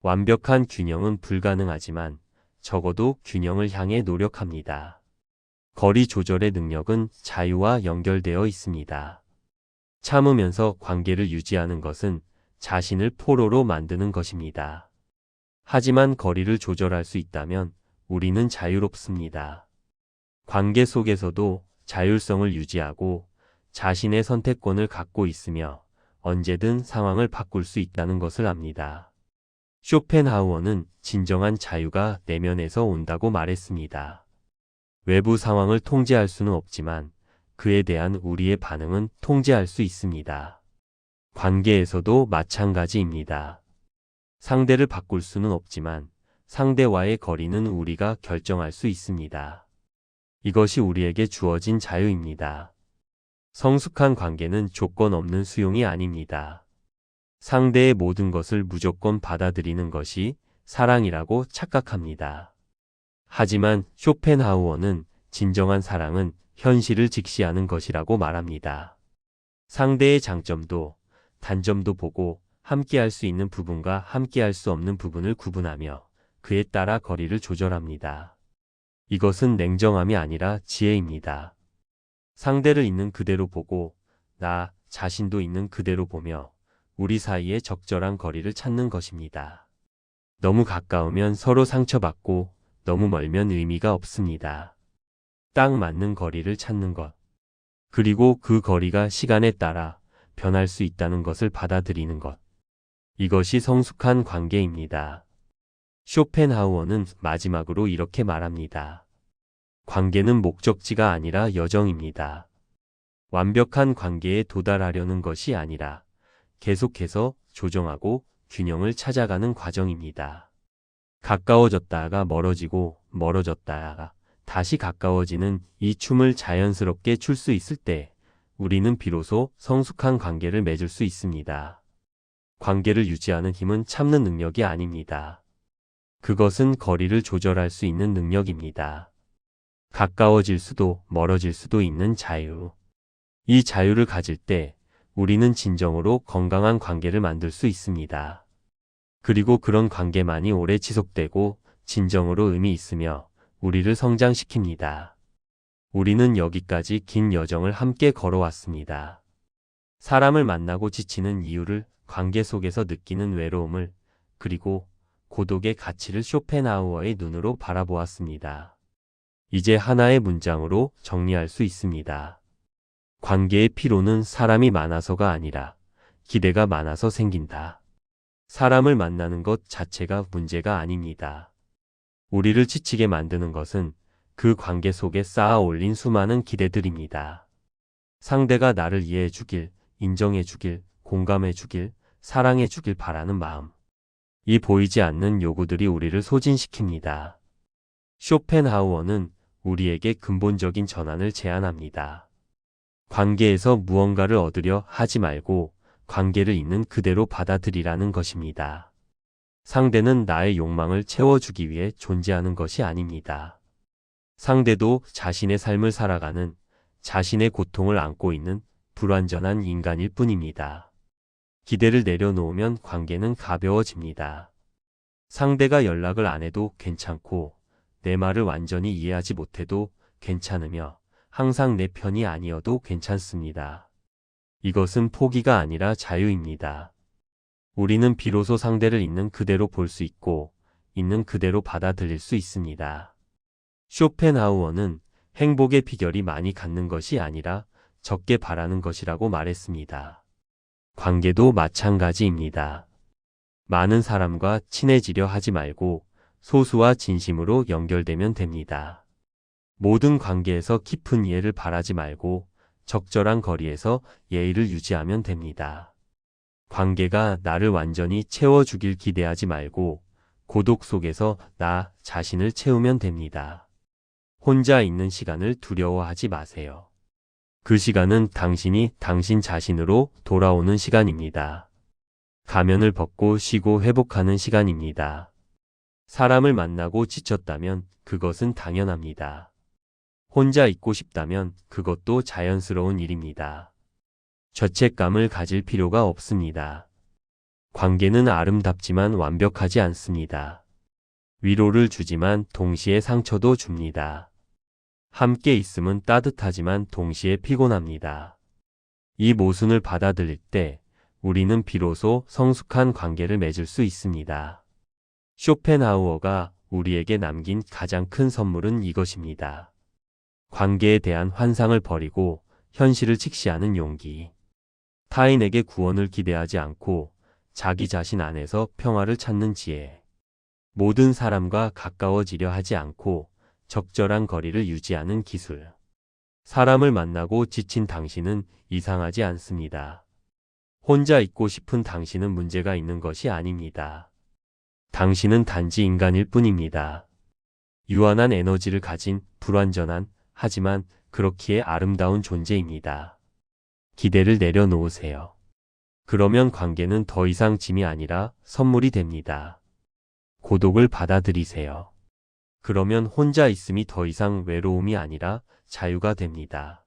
Speaker 1: 완벽한 균형은 불가능하지만 적어도 균형을 향해 노력합니다. 거리 조절의 능력은 자유와 연결되어 있습니다. 참으면서 관계를 유지하는 것은 자신을 포로로 만드는 것입니다. 하지만 거리를 조절할 수 있다면 우리는 자유롭습니다. 관계 속에서도 자율성을 유지하고 자신의 선택권을 갖고 있으며 언제든 상황을 바꿀 수 있다는 것을 압니다. 쇼펜하우어는 진정한 자유가 내면에서 온다고 말했습니다. 외부 상황을 통제할 수는 없지만 그에 대한 우리의 반응은 통제할 수 있습니다. 관계에서도 마찬가지입니다. 상대를 바꿀 수는 없지만 상대와의 거리는 우리가 결정할 수 있습니다. 이것이 우리에게 주어진 자유입니다. 성숙한 관계는 조건 없는 수용이 아닙니다. 상대의 모든 것을 무조건 받아들이는 것이 사랑이라고 착각합니다. 하지만 쇼펜하우어는 진정한 사랑은 현실을 직시하는 것이라고 말합니다. 상대의 장점도 단점도 보고 함께할 수 있는 부분과 함께할 수 없는 부분을 구분하며 그에 따라 거리를 조절합니다. 이것은 냉정함이 아니라 지혜입니다. 상대를 있는 그대로 보고 나 자신도 있는 그대로 보며 우리 사이에 적절한 거리를 찾는 것입니다. 너무 가까우면 서로 상처받고 너무 멀면 의미가 없습니다. 딱 맞는 거리를 찾는 것. 그리고 그 거리가 시간에 따라 변할 수 있다는 것을 받아들이는 것. 이것이 성숙한 관계입니다. 쇼펜하우어는 마지막으로 이렇게 말합니다. 관계는 목적지가 아니라 여정입니다. 완벽한 관계에 도달하려는 것이 아니라 계속해서 조정하고 균형을 찾아가는 과정입니다. 가까워졌다가 멀어지고 멀어졌다가 다시 가까워지는 이 춤을 자연스럽게 출 수 있을 때 우리는 비로소 성숙한 관계를 맺을 수 있습니다. 관계를 유지하는 힘은 참는 능력이 아닙니다. 그것은 거리를 조절할 수 있는 능력입니다. 가까워질 수도 멀어질 수도 있는 자유. 이 자유를 가질 때 우리는 진정으로 건강한 관계를 만들 수 있습니다. 그리고 그런 관계만이 오래 지속되고 진정으로 의미 있으며 우리를 성장시킵니다. 우리는 여기까지 긴 여정을 함께 걸어왔습니다. 사람을 만나고 지치는 이유를, 관계 속에서 느끼는 외로움을, 그리고 고독의 가치를 쇼펜하우어의 눈으로 바라보았습니다. 이제 하나의 문장으로 정리할 수 있습니다. 관계의 피로는 사람이 많아서가 아니라 기대가 많아서 생긴다. 사람을 만나는 것 자체가 문제가 아닙니다. 우리를 지치게 만드는 것은 그 관계 속에 쌓아 올린 수많은 기대들입니다. 상대가 나를 이해해 주길, 인정해 주길, 공감해 주길, 사랑해 주길 바라는 마음. 이 보이지 않는 요구들이 우리를 소진시킵니다. 쇼펜하우어는 우리에게 근본적인 전환을 제안합니다. 관계에서 무언가를 얻으려 하지 말고 관계를 있는 그대로 받아들이라는 것입니다. 상대는 나의 욕망을 채워주기 위해 존재하는 것이 아닙니다. 상대도 자신의 삶을 살아가는, 자신의 고통을 안고 있는 불완전한 인간일 뿐입니다. 기대를 내려놓으면 관계는 가벼워집니다. 상대가 연락을 안 해도 괜찮고 내 말을 완전히 이해하지 못해도 괜찮으며 항상 내 편이 아니어도 괜찮습니다. 이것은 포기가 아니라 자유입니다. 우리는 비로소 상대를 있는 그대로 볼 수 있고 있는 그대로 받아들일 수 있습니다. 쇼펜하우어는 행복의 비결이 많이 갖는 것이 아니라 적게 바라는 것이라고 말했습니다. 관계도 마찬가지입니다. 많은 사람과 친해지려 하지 말고 소수와 진심으로 연결되면 됩니다. 모든 관계에서 깊은 이해를 바라지 말고 적절한 거리에서 예의를 유지하면 됩니다. 관계가 나를 완전히 채워주길 기대하지 말고 고독 속에서 나 자신을 채우면 됩니다. 혼자 있는 시간을 두려워하지 마세요. 그 시간은 당신이 당신 자신으로 돌아오는 시간입니다. 가면을 벗고 쉬고 회복하는 시간입니다. 사람을 만나고 지쳤다면 그것은 당연합니다. 혼자 있고 싶다면 그것도 자연스러운 일입니다. 죄책감을 가질 필요가 없습니다. 관계는 아름답지만 완벽하지 않습니다. 위로를 주지만 동시에 상처도 줍니다. 함께 있음은 따뜻하지만 동시에 피곤합니다. 이 모순을 받아들일 때 우리는 비로소 성숙한 관계를 맺을 수 있습니다. 쇼펜하우어가 우리에게 남긴 가장 큰 선물은 이것입니다. 관계에 대한 환상을 버리고 현실을 직시하는 용기. 타인에게 구원을 기대하지 않고 자기 자신 안에서 평화를 찾는 지혜. 모든 사람과 가까워지려 하지 않고 적절한 거리를 유지하는 기술. 사람을 만나고 지친 당신은 이상하지 않습니다. 혼자 있고 싶은 당신은 문제가 있는 것이 아닙니다. 당신은 단지 인간일 뿐입니다. 유한한 에너지를 가진 불완전한 하지만 그렇기에 아름다운 존재입니다. 기대를 내려놓으세요. 그러면 관계는 더 이상 짐이 아니라 선물이 됩니다. 고독을 받아들이세요. 그러면 혼자 있음이 더 이상 외로움이 아니라 자유가 됩니다.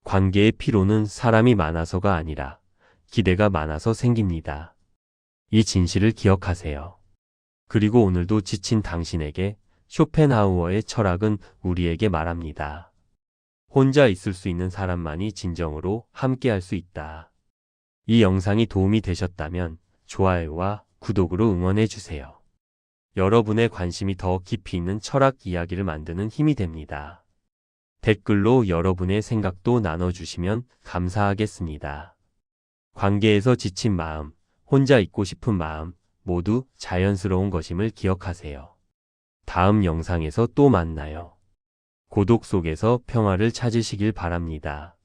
Speaker 1: 관계의 피로는 사람이 많아서가 아니라 기대가 많아서 생깁니다. 이 진실을 기억하세요. 그리고 오늘도 지친 당신에게 쇼펜하우어의 철학은 우리에게 말합니다. 혼자 있을 수 있는 사람만이 진정으로 함께할 수 있다. 이 영상이 도움이 되셨다면 좋아요와 구독으로 응원해 주세요. 여러분의 관심이 더 깊이 있는 철학 이야기를 만드는 힘이 됩니다. 댓글로 여러분의 생각도 나눠주시면 감사하겠습니다. 관계에서 지친 마음, 혼자 있고 싶은 마음 모두 자연스러운 것임을 기억하세요. 다음 영상에서 또 만나요. 고독 속에서 평화를 찾으시길 바랍니다.